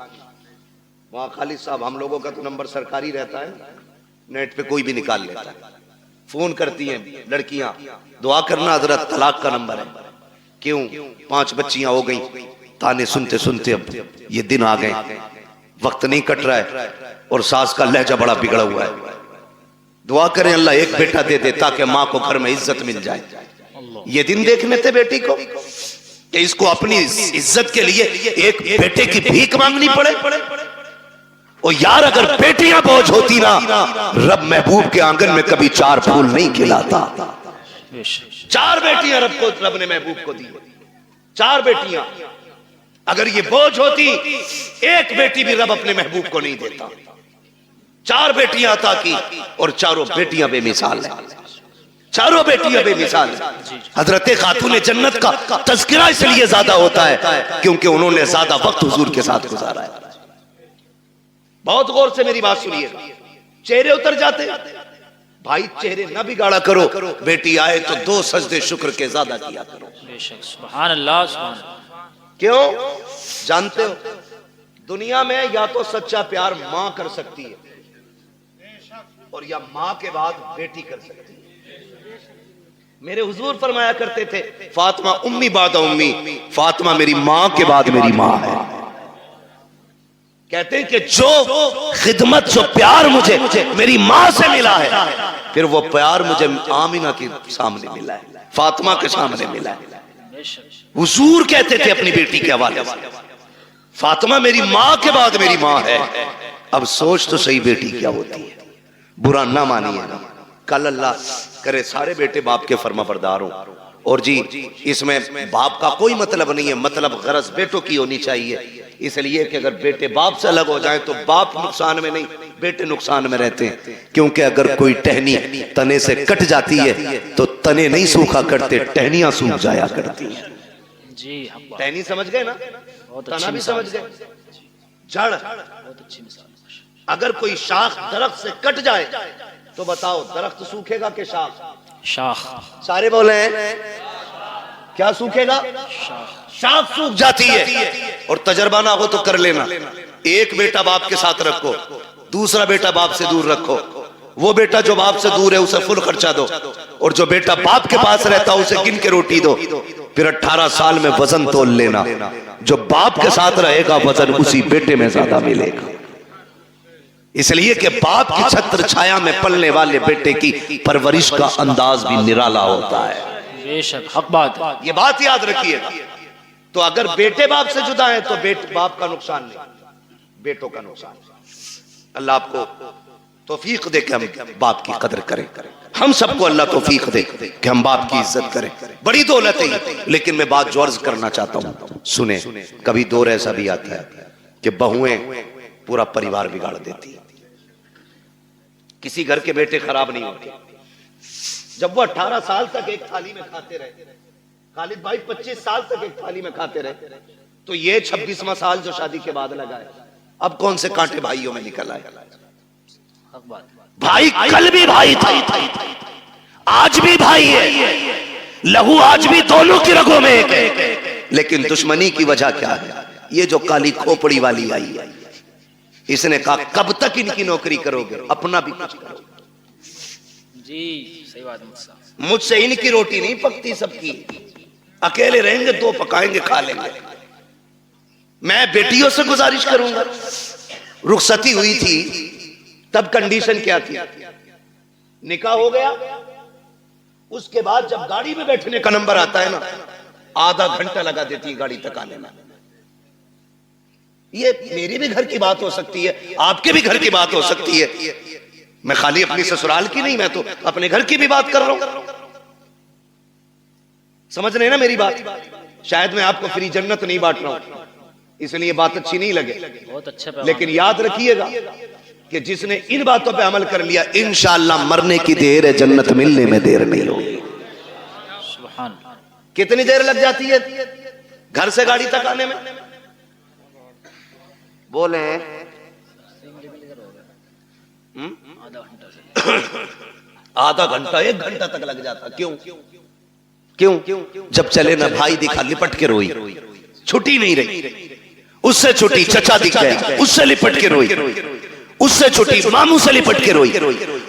वहां खालिद साहब हम लोगों का तो नंबर सरकारी रहता है, नेट पे कोई भी निकाल लेता है। फोन करती हैं लड़कियां, दुआ करना हजरत तलाक का नंबर है। क्यों? 5 बच्चियां हो गई। ताने सुनते सुनते अब ये दिन आ गए, वक्त नहीं कट रहा है और सास का लहजा बड़ा बिगड़ा हुआ है। दुआ करें अल्लाह एक बेटा दे दे ताकि माँ को घर में इज्जत मिल जाए। ये दिन देखने थे बेटी को कि इसको अपनी इज्जत के लिए एक बेटे की भीख मांगनी पड़े। और यार अगर बेटियां बोझ होती ना, रब महबूब के आंगन में कभी 4 फूल नहीं खिलाता। 4 बेटियां रब ने महबूब को दी। 4 बेटियां, अगर ये बोझ होती, एक बेटी भी रब अपने महबूब को नहीं देता। 4 बेटियां अता की और चारों बेटियां बेमिसाल है, चारों बेटियां बेमिसाल है। हजरत खातून जन्नत का तज़किरा इसलिए ज्यादा होता है क्योंकि उन्होंने ज्यादा वक्त हुजूर के साथ गुजारा है। बहुत गौर से मेरी बात सुनिएगा, चेहरे उतर जाते भाई, चेहरे ना बिगाड़ा करो, बेटी आए तो 2 सजदे शुक्र के ज्यादा किया करो। सुभान अल्लाह, सुभान अल्लाह। क्यों? जानते हो दुनिया में या तो सच्चा प्यार मां कर सकती है और या मां के बाद बेटी कर सकती है। मेरे हुजूर फरमाया करते थे, फातिमा उम्मी बाद उम्मी, फातिमा मेरी मां के बाद मेरी मां है। कहते हैं कि जो खिदमत, जो प्यार मुझे मेरी मां से मिला है, फिर वो प्यार मुझे आमिना के सामने मिला है, फातिमा के सामने मिला है। हुजूर कहते थे अपनी बेटी के हवाले से, फातिमा मेरी मां के बाद मेरी मां है। अब सोच तो सही बेटी क्या होती है, बुरा ना मानिए। कल अल्लाह करे सारे बेटे बाप के फर्मा बरदार हो, और जी इसमें बाप का कोई मतलब नहीं है, मतलब गरज बेटों की होनी चाहिए। इसलिए कि अगर बेटे बाप से अलग हो जाए तो बाप नुकसान में नहीं, बेटे नुकसान में रहते हैं। क्योंकि अगर कोई टहनी तने से कट जाती है तो तने नहीं सूखा करते, टहनियां सूख जाया करती हैं। जी, टहनी समझ गए ना, तना भी समझ गए, जड़। बहुत अच्छी मिसाल। अगर कोई शाख दरख्त से कट जाए तो बताओ दरख्त सूखेगा कि शाख? शाख। सारे बोले क्या सूखेगा? शाख सूख जाती है। और तजर्बा ना हो तो कर लेना, एक बेटा बाप के साथ रखो, दूसरा बेटा बाप से दूर रखो। वो बेटा जो बाप से दूर है उसे फुल खर्चा दो, और जो बेटा बाप के पास रहता है उसे गिन के रोटी दो। फिर 18 साल में वजन तोल लेना, जो बाप के साथ रहेगा वजन उसी बेटे में ज्यादा मिलेगा। इसलिए कि बाप की छत्र छाया में पलने वाले बेटे की परवरिश का अंदाज भी निराला होता है। बेशक, हक बात, ये बात याद रखिएगा। तो अगर बेटे बाप से जुदा है तो बाप का नुकसान नहीं, बेटों का नुकसान। अल्लाह आपको तौफीक दे कि हम बाप की कदर करें। हम सबको अल्लाह तौफीक दे कि हम बाप की इज्जत करें। बड़ी दौलत है, लेकिन मैं बात जो अर्ज करना चाहता हूं सुने। कभी दौर ऐसा भी आता है कि बहुएं पूरा परिवार बिगाड़ देती है। किसी घर के बेटे खराब नहीं होते। जब वो 18 साल तक एक थाली में खाते रहे, खालिद भाई 25 साल तक एक थाली में खाते रहे, तो ये 26वां साल जो शादी के बाद लगा है, अब कौन से कांटे भाइयों में निकल आए। भाई कल भी भाई था, आज भी भाई है, लहू आज भी दोनों की रगों में एक है। लेकिन दुश्मनी की वजह क्या है? ये जो काली खोपड़ी वाली आई है, इसने कहा कब तक इनकी नौकरी करोगे, अपना भी कुछ करो। जी सही बात। मुझसे इनकी रोटी नहीं पकती, सबकी। अकेले रहेंगे 2 पकाएंगे खा लेंगे। मैं बेटियों से गुजारिश करूंगा। रुखसती हुई थी तब कंडीशन क्या थी? निकाह हो गया, उसके बाद जब गाड़ी में बैठने का नंबर आता है ना, आधा घंटा लगा देती है गाड़ी तक आने में। ये मेरी भी घर की बात हो सकती है, आपके भी घर की बात हो सकती है। मैं खाली अपनी ससुराल की नहीं, मैं तो अपने घर की भी बात कर रहा हूं। समझ रहे हैं ना मेरी बात? शायद मैं आपको फ्री जन्नत नहीं बांट रहा हूं, इसलिए बात अच्छी नहीं लगे। बहुत अच्छा। लेकिन याद रखिएगा कि जिसने इन बातों पे अमल कर लिया, इंशाअल्लाह मरने की देर है, जन्नत मिलने में देर नहीं होगी। सुभान। कितनी देर लग जाती है घर से गाड़ी तक आने में? बोले आधा घंटा 1 घंटा तक लग जाता। क्यों? जब चले ना भाई दिखा, लिपट के रोई, छुट्टी नहीं रही। उससे छुट्टी चचा दिख गया, उससे लिपट के रोई, उससे छुट्टी मामू से लिपट के रोई,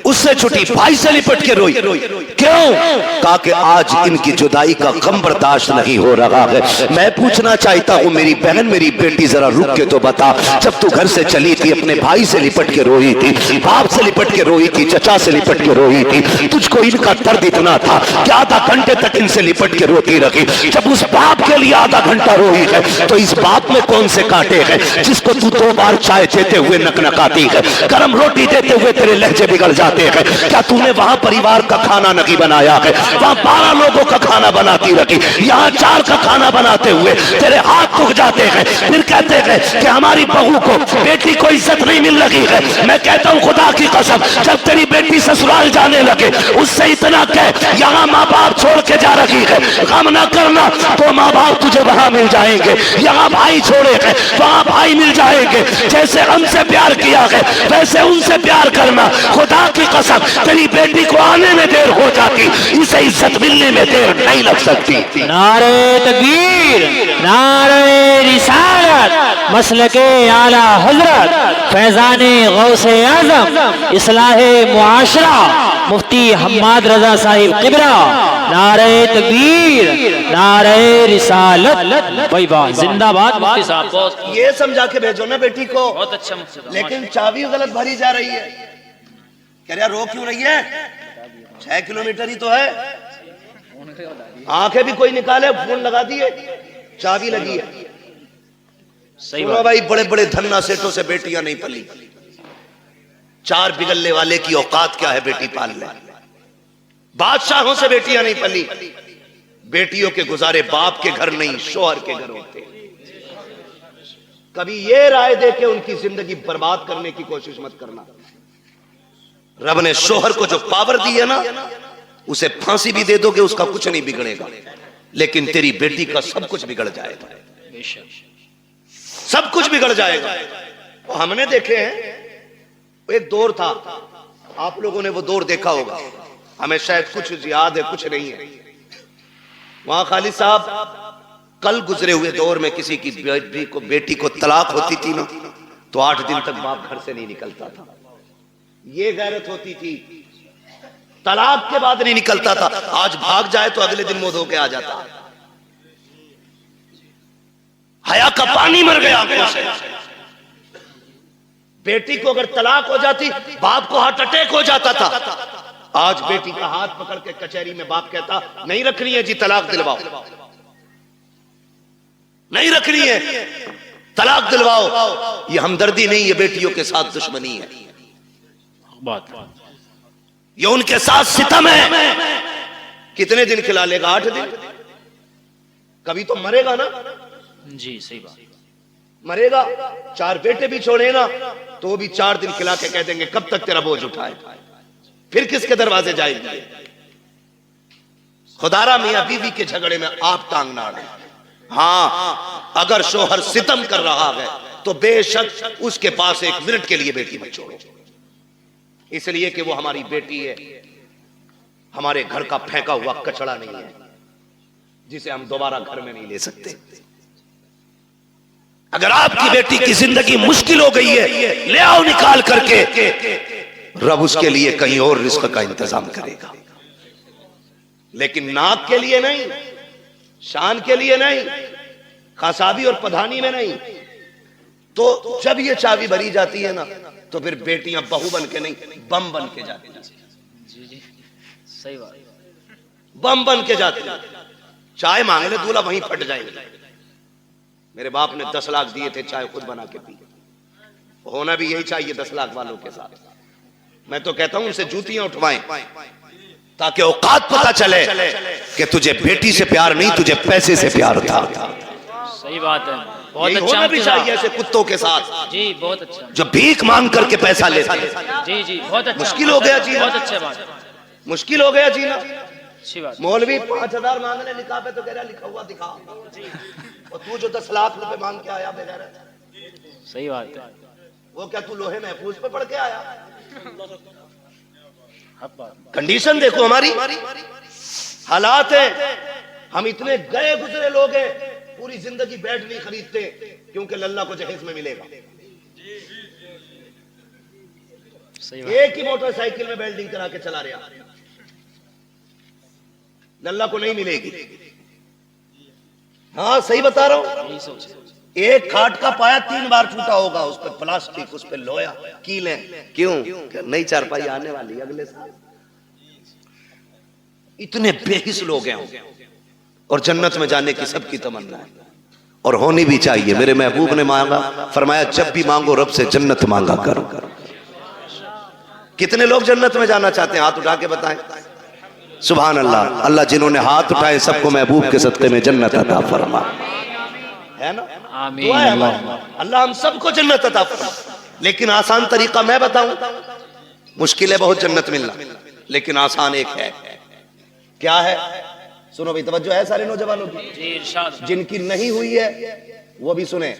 उससे छुट्टी भाई से लिपट के रोई। क्यों? कहा कि आज इनकी जुदाई का गम बर्दाश्त नहीं हो रहा है। मैं पूछना चाहता हूँ मेरी बहन, मेरी बेटी, जरा रुक के तो बता, जब तू घर से चली थी अपने भाई से लिपट के रोई थी, बाप से लिपट के रोई थी, चचा से लिपट के रोई थी, तुझको इनका दर्द इतना था कि आधा घंटे तक इनसे लिपट के रोती रही। जब उस बाप के लिए आधा घंटा रोई है तो इस बाप में कौन से कांटे हैं जिसको तू 2 बार चाय देते हुए नकनकाती है? गर्म रोटी देते हुए तेरे लहजे बिगड़ जाते हैं। क्या तूने वहां परिवार का खाना नहीं बनाया है? वहां 12 लोगों का खाना बनाती रखी, यहाँ 4 का खाना बनाते हुए तेरे हाथ दुख जाते हैं। फिर कहते हैं कि हमारी बहू को, बेटी को इज्जत नहीं मिल रही है। मैं कहता हूँ खुदा की कसम, जब तेरी बेटी ससुराल जाने लगे उससे इतना कह, यहाँ माँ बाप छोड़ के जा रही है, गम ना करना, तो माँ बाप तुझे वहां मिल जाएंगे। यहाँ भाई छोड़े हैं, वहां भाई मिल जाएंगे। जैसे हमसे प्यार किया है वैसे उनसे प्यार करना। खुदा की कसम, तेरी बेटी को आने में देर हो जाती, इसे इज्जत मिलने में देर नहीं लग सकती। नारे तकबीर, नारे रिसालत, मसलके आला हजरत, फैजाने गौसे आजम, इस्लाहे मुआशरा, मुफ्ती हम्माद रजा साहिब किबरा। नारे तकबीर, नारे रिसालत, भाई वाह, जिंदाबाद मुफ्ती साहब। बहुत ये समझा के भेजो ना बेटी को। बहुत अच्छा मुफ्ती साहब। लेकिन चाबी गलत भरी जा रही है। कह रहा रो क्यों रही है? 6 किलोमीटर ही तो है। आंखें भी कोई निकाले, फोन लगा दिए, चाबी लगी है। सही बात भाई, बड़े बड़े धन्ना सेठों से बेटियां नहीं पली। 4 बिगलने वाले की औकात क्या है बेटी पाल ले? बादशाहों से बेटियां नहीं पली। बेटियों के गुजारे बाप के घर नहीं, शोहर के घर होते। कभी ये राय दे के उनकी जिंदगी बर्बाद करने की कोशिश मत करना। रब ने शोहर को जो पावर दी है ना, उसे फांसी भी दे दोगे उसका कुछ नहीं बिगड़ेगा, लेकिन तेरी बेटी का सब कुछ बिगड़ जाएगा। सब कुछ बिगड़ जाएगा। तो हमने देखे हैं, एक दौर था, आप लोगों ने वो दौर देखा होगा, हमें शायद कुछ याद है कुछ नहीं है। वहां खालिद साहब, कल गुजरे हुए दौर में किसी की बेटी को तलाक होती थी ना, तो 8 दिन तक बाप घर से नहीं निकलता था। ये गैरत होती थी, तलाक के बाद नहीं निकलता था। आज भाग जाए तो अगले दिन मुंह धो के आ जाता। हया का पानी मर गया आंखों से। बेटी को अगर तलाक हो जाती, बाप को हार्ट अटैक हो जाता था। आज बेटी का हाथ पकड़ के कचहरी में बाप कहता, नहीं रखनी है जी, तलाक दिलवाओ, नहीं रखनी है, तलाक दिलवाओ। ये हमदर्दी नहीं, ये बेटियों के साथ दुश्मनी है, ये उनके साथ सितम है। कितने दिन खिला लेगा? 8 दिन। कभी तो मरेगा ना जी, सही बात। मरेगा। 4 बेटे भी छोड़े ना, तो भी 4 दिन खिला के कह देंगे कब तक तेरा बोझ उठाए, फिर किसके दरवाजे जाएंगे? खुदारा मियां बीवी के झगड़े में आप टांग ना अड़े। हाँ, अगर शोहर सितम कर रहा है तो बेशक उसके पास 1 मिनट के लिए बेटी मत छोड़ो, इसलिए कि वो हमारी बेटी है, हमारे घर का फेंका हुआ कचड़ा नहीं है जिसे हम दोबारा घर में नहीं ले सकते। अगर आपकी बेटी की जिंदगी मुश्किल हो गई है, ले आओ निकाल करके, रब उसके लिए कहीं और रिस्क का इंतजाम करेगा, लेकिन नाक के लिए नहीं, शान के लिए नहीं, खासाबी और पधानी में नहीं। तो जब ये चाबी भरी जाती है ना, तो फिर बेटियां बहू बन के नहीं, बम बन के जाती हैं। जी जी, सही बात। बम बन के जाती हैं। चाय मांग ले दूल्हा, वहीं फट जाएंगे। मेरे बाप ने 10 लाख दिए थे, चाय खुद बना के पी। होना भी यही चाहिए 10 लाख वालों के साथ। मैं तो कहता हूं उनसे जूतियां उठवाएं, ताकि औकात पता चले कि तुझे बेटी से प्यार नहीं, तुझे पैसे से प्यार था। सही बात है, बहुत अच्छा होना भी चाहिए ऐसे कुत्तों के साथ। जी, बहुत अच्छा। जो भीख मांग करके पैसा लेते। जी जी, बहुत अच्छा। मुश्किल हो गया जीना, बहुत अच्छा बात, मुश्किल हो गया जीना। अच्छी बात। मौलवी 5000 मांगने निकाह पे तो कह रहा लिखा हुआ दिखा, और तू जो 10 लाख रुपए मांग के आया बेगैर, सही बात है। वो क्या तू लोहे महफूज पे पढ़ के आया? कंडीशन देखो हमारी, हालात है। हम इतने गए गुजरे लोग हैं, पूरी जिंदगी बेड नहीं खरीदते क्योंकि लल्ला को जहेज में मिलेगा। एक ही मोटरसाइकिल में वेल्डिंग करा के चला रहा, लल्ला को नहीं मिलेगी। हाँ सही बता रहा हूं। एक खाट का पाया 3 बार टूटा होगा, उस पर प्लास्टिक, उस पर लोहा, कीलें। क्यों? नई चारपाई आने वाली अगले साल। इतने बेहिस लोग हैं, और जन्नत में जाने की सबकी तमन्ना है, और होनी भी चाहिए। मेरे महबूब ने मांगा, फरमाया जब भी मांगो रब से जन्नत मांगा करो। कितने लोग जन्नत में जाना चाहते हैं? हाथ उठा के बताएं। सुभान अल्लाह। अल्लाह जिन्होंने हाथ उठाए सबको महबूब के सदक़े में जन्नत अता फरमा, है ना? आमीन। दुआ है हमारी, अल्लाह हम सबको जन्नत अता फरमा। लेकिन आसान तरीका मैं बताऊं, मुश्किल है बहुत जन्नत मिलना, लेकिन आसान एक है। क्या है? सुनो भाई, तवज्जो है सारे नौजवानों की। जिनकी नहीं हुई है वो भी सुने,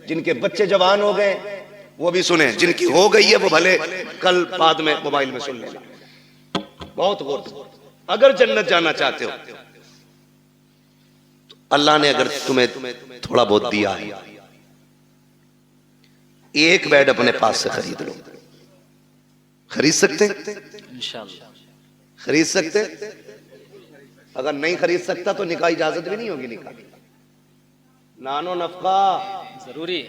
जिनके बच्चे जवान हो गए वो भी सुने, जिनकी हो गई है वो भले कल बाद में मोबाइल में सुन लेना। बहुत गौर से, अगर जन्नत जाना चाहते हो तो अल्लाह ने अगर तुम्हें थोड़ा बहुत दिया है, एक बेड अपने पास से खरीद लो। खरीद सकते? खरीद सकते? अगर नहीं खरीद सकता तो निकाह इजाजत भी नहीं होगी। निकाह नानो नफका जरूरी,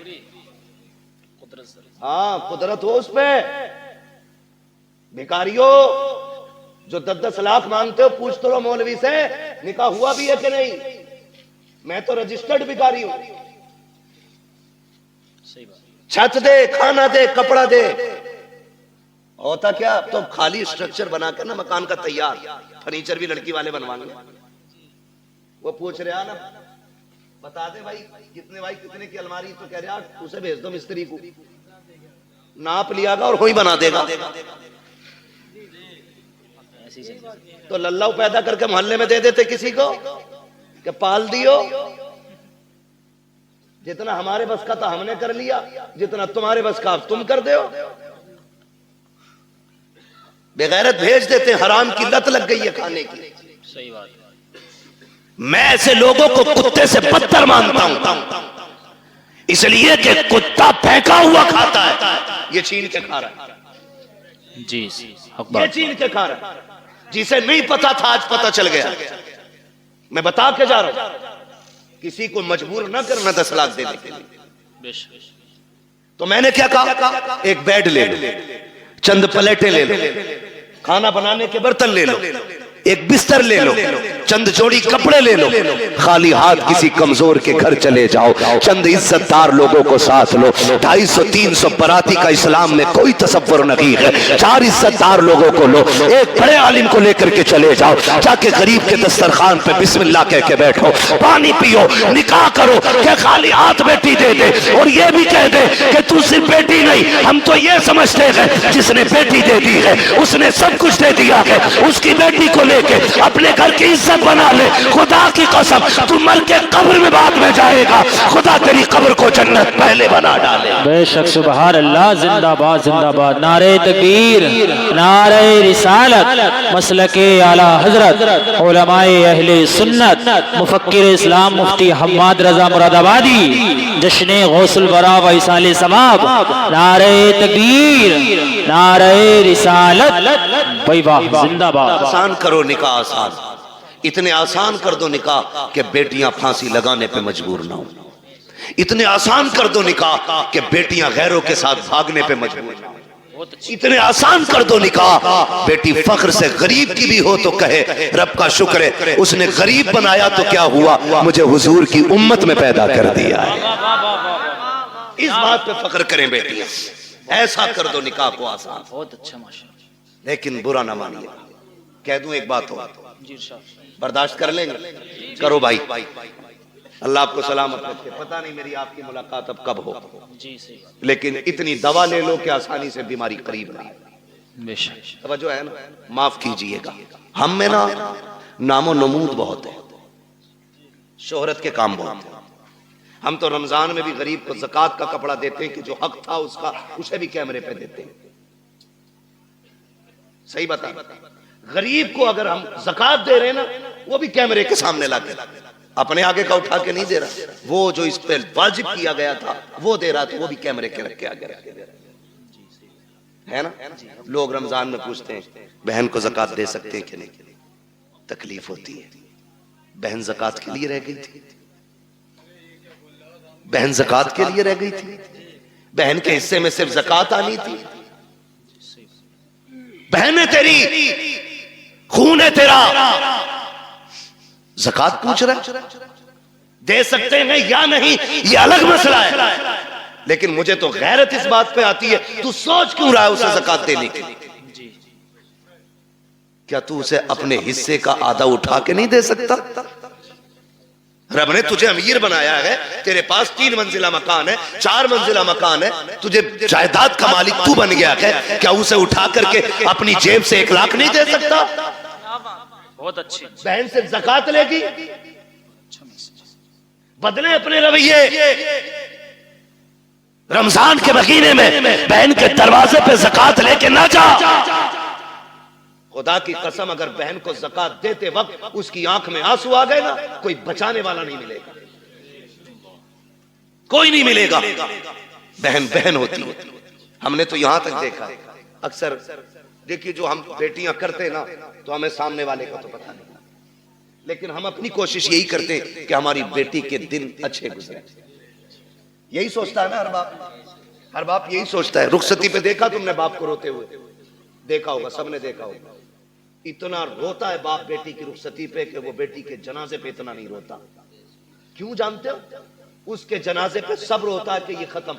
हाँ कुदरत हो उस पे। भिखारियों जो 10-10 लाख मांगते हो, पूछ तो लो मौलवी से निकाह हुआ भी है कि नहीं। मैं तो रजिस्टर्ड भिखारी हूं। छत दे, खाना दे, कपड़ा दे, होता क्या? तो खाली स्ट्रक्चर बनाकर ना मकान का तैयार, फर्नीचर भी लड़की वाले बनवाएंगे। वो पूछ रहा ना, बता दे भाई कितने, भाई कितने की अलमारी, तो कह रहा उसे भेज दो मिस्त्री को, नाप लियागा और वही बना देगा। तो लल्लाऊ पैदा करके मोहल्ले में दे देते किसी को कि पाल दियो। जितना हमारे बस का था हमने कर लिया, जितना तुम्हारे बस का तुम कर दो। बेगैरत भेज देते, हराम की लत लग गई है खाने की। सही बात। मैं ऐसे लोगों को कुत्ते से बदतर मानता हूं, इसलिए कि कुत्ता फेंका हुआ खाता है, ये छीन के खा रहा है। जी, ये छीन के खा रहा है। जिसे नहीं पता था आज पता चल गया। मैं बता के जा रहा हूं, किसी को मजबूर ना करना 10 लाख देने के लिए। तो मैंने क्या कहा? एक बेड ले लो, चंद प्लेटें ले लो, खाना बनाने के बर्तन ले लो, एक बिस्तर ले लो, चंद जोड़ी कपड़े ले लो, खाली हाथ किसी कमजोर के घर चले जाओ, चंद इज्जतदार लोगों को साथ लो। 250-300 बराती का इस्लाम में कोई तसव्वुर नहीं है। 4 इज्जतदार लोगों को लो, एक बड़े आलिम को लेकर के चले जाओ, जाके गरीब के दस्तरखान पे बिस्मिल्लाह कह के बैठो, पानी पियो, निकाह करो। क्या खाली हाथ बेटी दे दे और ये भी कह दे कि तू सिर्फ बेटी नहीं, हम तो ये समझते हैं जिसने बेटी दे दी है उसने सब कुछ दे दिया है। उसकी बेटी को लेके अपने घर की इज्जत बना ले। खुदा की कसम, तू मर के कब्र में बाद में जाएगा, खुदा तेरी कब्र को जन्नत पहले बना डाले। बेशक। सुभान अल्लाह। जिंदाबाद जिंदाबाद। नारे तकबीर, नारे रिसालत, मसलके आला हजरत, उलमाए अहले सुन्नत, मुफक्किर इस्लाम मुफ्ती हम्माद रजा मुरादाबादी, जश्ने गौसुल बरा व इसाले समाब। नारे तकबीर, नारे रिसालत, भाई वाह, जिंदाबाद। आसान करो निकाह, आसान, इतने आसान कर दो निकाह कि बेटियां फांसी लगाने पे मजबूर ना हो। इतने आसान कर दो निकाह कि बेटियां गैरों के साथ भागने पे मजबूर ना हो। इतने आसान कर दो निकाह, बेटी फख्र से गरीब की भी हो तो कहे रब का शुक्र है उसने गरीब बनाया तो क्या हुआ, मुझे हुजूर की उम्मत में पैदा कर दिया है। इस बात पे फख्र करें बेटियां। ऐसा कर दो निकाह को आसान। बहुत अच्छा माशाअल्लाह। लेकिन बुरा ना मानिए, कह दूं एक बात हो, बर्दाश्त कर लेंगे? करो भाई, अल्लाह आपको सलामत रखे। पता नहीं मेरी आपकी मुलाकात अब कब हो, लेकिन इतनी दवा ले लो कि आसानी से बीमारी करीब ना आए। तवज्जो है ना? माफ कीजिएगा, हम में ना नामो नमूद बहुत है, शोहरत के काम बहुत है। हम तो रमजान में भी गरीब को ज़कात का कपड़ा देते हैं कि जो हक था उसका, उसे भी कैमरे पे देते हैं। सही बता, गरीब को अगर हम ज़कात दे रहे हैं ना, वो भी कैमरे के सामने लाके, अपने आगे का उठा के नहीं दे रहा। वो जो इस पे वाजिब किया गया था वो दे रहा, तो वो भी कैमरे के रख के आगे रख के दे रहा है ना। लोग रमजान में पूछते हैं बहन को ज़कात दे सकते हैं कि नहीं, तकलीफ होती है। बहन ज़कात के लिए रह गई थी, बहन ज़कात के लिए रह गई थी, बहन के हिस्से में सिर्फ ज़कात आनी थी। बहन है तेरी, खून है तेरा, ज़कात पूछ रहा है, दे सकते हैं या नहीं ये अलग मसला है। लेकिन मुझे तो गैरत इस बात पे आती है, तू सोच क्यों रहा है उसे ज़कात देने की। क्या तू उसे अपने हिस्से का आधा उठा के नहीं दे सकता? रब ने तुझे अमीर बनाया है, तेरे पास 3 मंजिला मकान है, 4 मंजिला मकान है, तुझे जायदाद का मालिक तू बन गया है, क्या उसे उठा करके अपनी जेब से 1 लाख नहीं दे सकता? बहुत अच्छी। बहन से ज़कात लेगी, बदले अपने रवैये। रमजान के महीने में बहन के दरवाजे पे ज़कात लेके ना जा। खुदा की कसम, अगर बहन को ज़कात देते वक्त उसकी आंख में आंसू आ गए ना, कोई बचाने वाला नहीं मिलेगा, कोई नहीं मिलेगा। बहन बहन होती है। हमने तो यहां तक देखा, अक्सर देखिए जो हम बेटियां करते ना, तो हमें सामने वाले का तो पता नहीं, लेकिन हम अपनी कोशिश यही करते हैं कि हमारी बेटी के दिन अच्छे गुजरे। यही सोचता है ना हर बाप यही सोचता है। रुखसती पे देखा तुमने बाप को रोते हुए? देखा होगा, सबने देखा होगा। इतना रोता है बाप बेटी की रुखसती पे कि वो बेटी के जनाजे पे इतना नहीं रोता। क्यों जानते हो? उसके जनाजे पे सब्र होता है कि ये खत्म,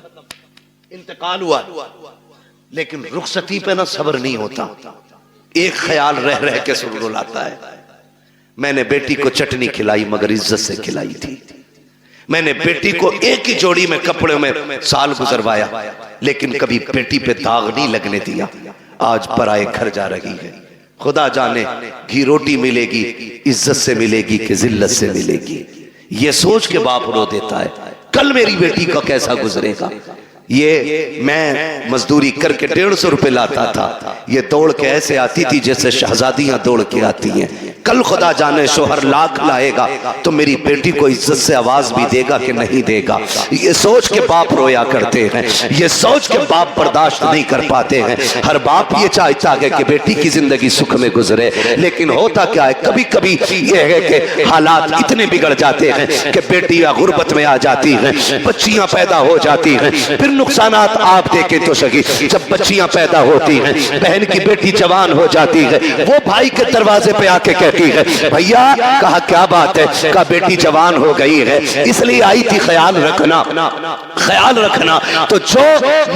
इंतकाल हुआ, लेकिन रुखसती पे ना सब्र नहीं होता। एक ख्याल रह रह के सुर रुलाता है, मैंने बेटी को चटनी खिलाई मगर इज्जत से खिलाई थी। मैंने बेटी को एक ही जोड़ी में कपड़े में साल गुजरवाया, लेकिन कभी बेटी पे दाग नहीं लगने दिया। आज पराए घर जा रही है, खुदा जाने घी रोटी मिलेगी, इज्जत से मिलेगी कि जिल्लत से मिलेगी। ये सोच के बाप रो देता है, कल मेरी बेटी का कैसा गुजरेगा। ये मैं मजदूरी करके 150 रुपए लाता था, ये दौड़ के ऐसे आती थी जैसे शहजादियां दौड़ के आती हैं। कल खुदा जाने शोहर लाख लाएगा तो मेरी बेटी को इज्जत से आवाज भी देगा कि नहीं देगा। ये सोच के बाप रोया करते हैं, ये सोच के बाप बर्दाश्त नहीं कर पाते हैं। हर बाप ये चाहता है कि बेटी की जिंदगी सुख में गुजरे, लेकिन होता क्या है, कभी कभी ये है कि हालात इतने बिगड़ जाते हैं कि बेटियां गुर्बत में आ जाती हैं, बच्चियां पैदा हो जाती हैं। फिर नुकसानात आप देखे तो सही, जब बच्चियां पैदा होती हैं, बहन की बेटी जवान हो जाती है, वो भाई के दरवाजे पे आके कहती है, भैया कहा क्या बात है? कहा बेटी जवान हो गई है इसलिए आई थी, ख्याल रखना, ख्याल रखना। तो जो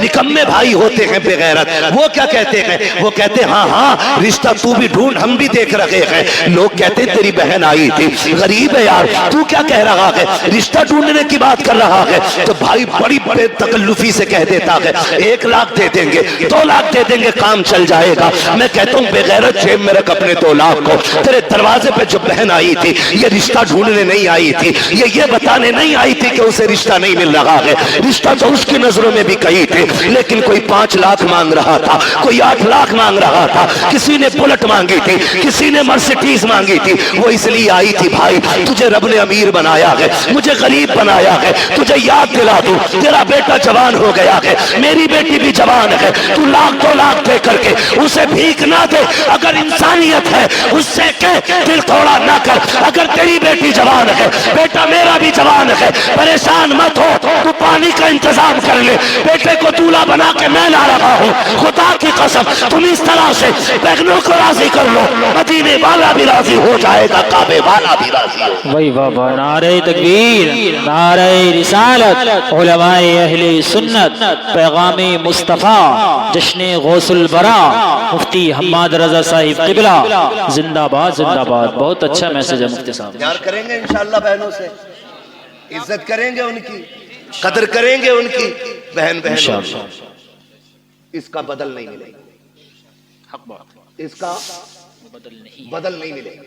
निकम्मे भाई होते हैं बेगैरत, वो क्या कहते हैं? वो कहते हैं हाँ हाँ रिश्ता तू भी ढूंढ, हम भी देख रहे हैं। लोग कहते हैं तेरी बहन आई थी, गरीब है यार, तू क्या कह रहा है, रिश्ता ढूंढने की बात कर रहा है। तो भाई बड़ी बड़े तकल्लुफी से कह देता है 1 लाख दे देंगे, 2 लाख दे देंगे, काम चल जाएगा। मैं कहता हूँ बेगैरत, जेब में रख अपने 2 लाख को। तेरे दरवाजे पे जो बहन आई थी, ये रिश्ता ढूंढने नहीं आई थी, ये बताने नहीं आई थी कि उसे रिश्ता नहीं मिल रहा है। रिश्ता तो उसकी नजरों में भी कही थी, लेकिन कोई 5 लाख मांग रहा था, कोई 8 लाख मांग रहा था, किसी ने बुलेट मांगी थी, किसी ने मर्सिडीज मांगी थी। वो इसलिए आई थी भाई, तुझे रब ने अमीर बनाया है, मुझे गरीब बनाया है, तुझे याद दिला दूं तेरा बेटा जवान हो गया है, मेरी बेटी भी जवान है। तू 1-2 लाख दे करके उसे भीख ना दे, अगर इंसानियत है उससे कह दिल थोड़ा ना कर। अगर तेरी बेटी जवान है, बेटा मेरा भी जवान है, परेशान मत हो, तू पानी का इंतजाम कर ले, बेटे को दूल्हा बना के मैं ला रहा हूँ। खुदा की कसम तुम इस तरह से बहनों को राजी कर लो, मदीने वाला भी राजी हो जाएगा, काबे वाला भी राजी हो। वही बाबा, नारे तकबीर, नारे रिसालत, उलमाए अहले सुन्नत, पैगामे मुस्तफा, जश्ने गौसुल बरा, मुफ्ती हम्माद रजा साहिब किबला, जिंदाबाद जिंदाबाद। बहुत अच्छा मैसेज है मुफ्ती साहब। प्यार करेंगे इंशाअल्लाह बहनों से, इज्जत करेंगे उनकी, कदर करेंगे उनकी। बहन इसका बदल नहीं मिलेगा, इसका बदल नहीं मिलेगा।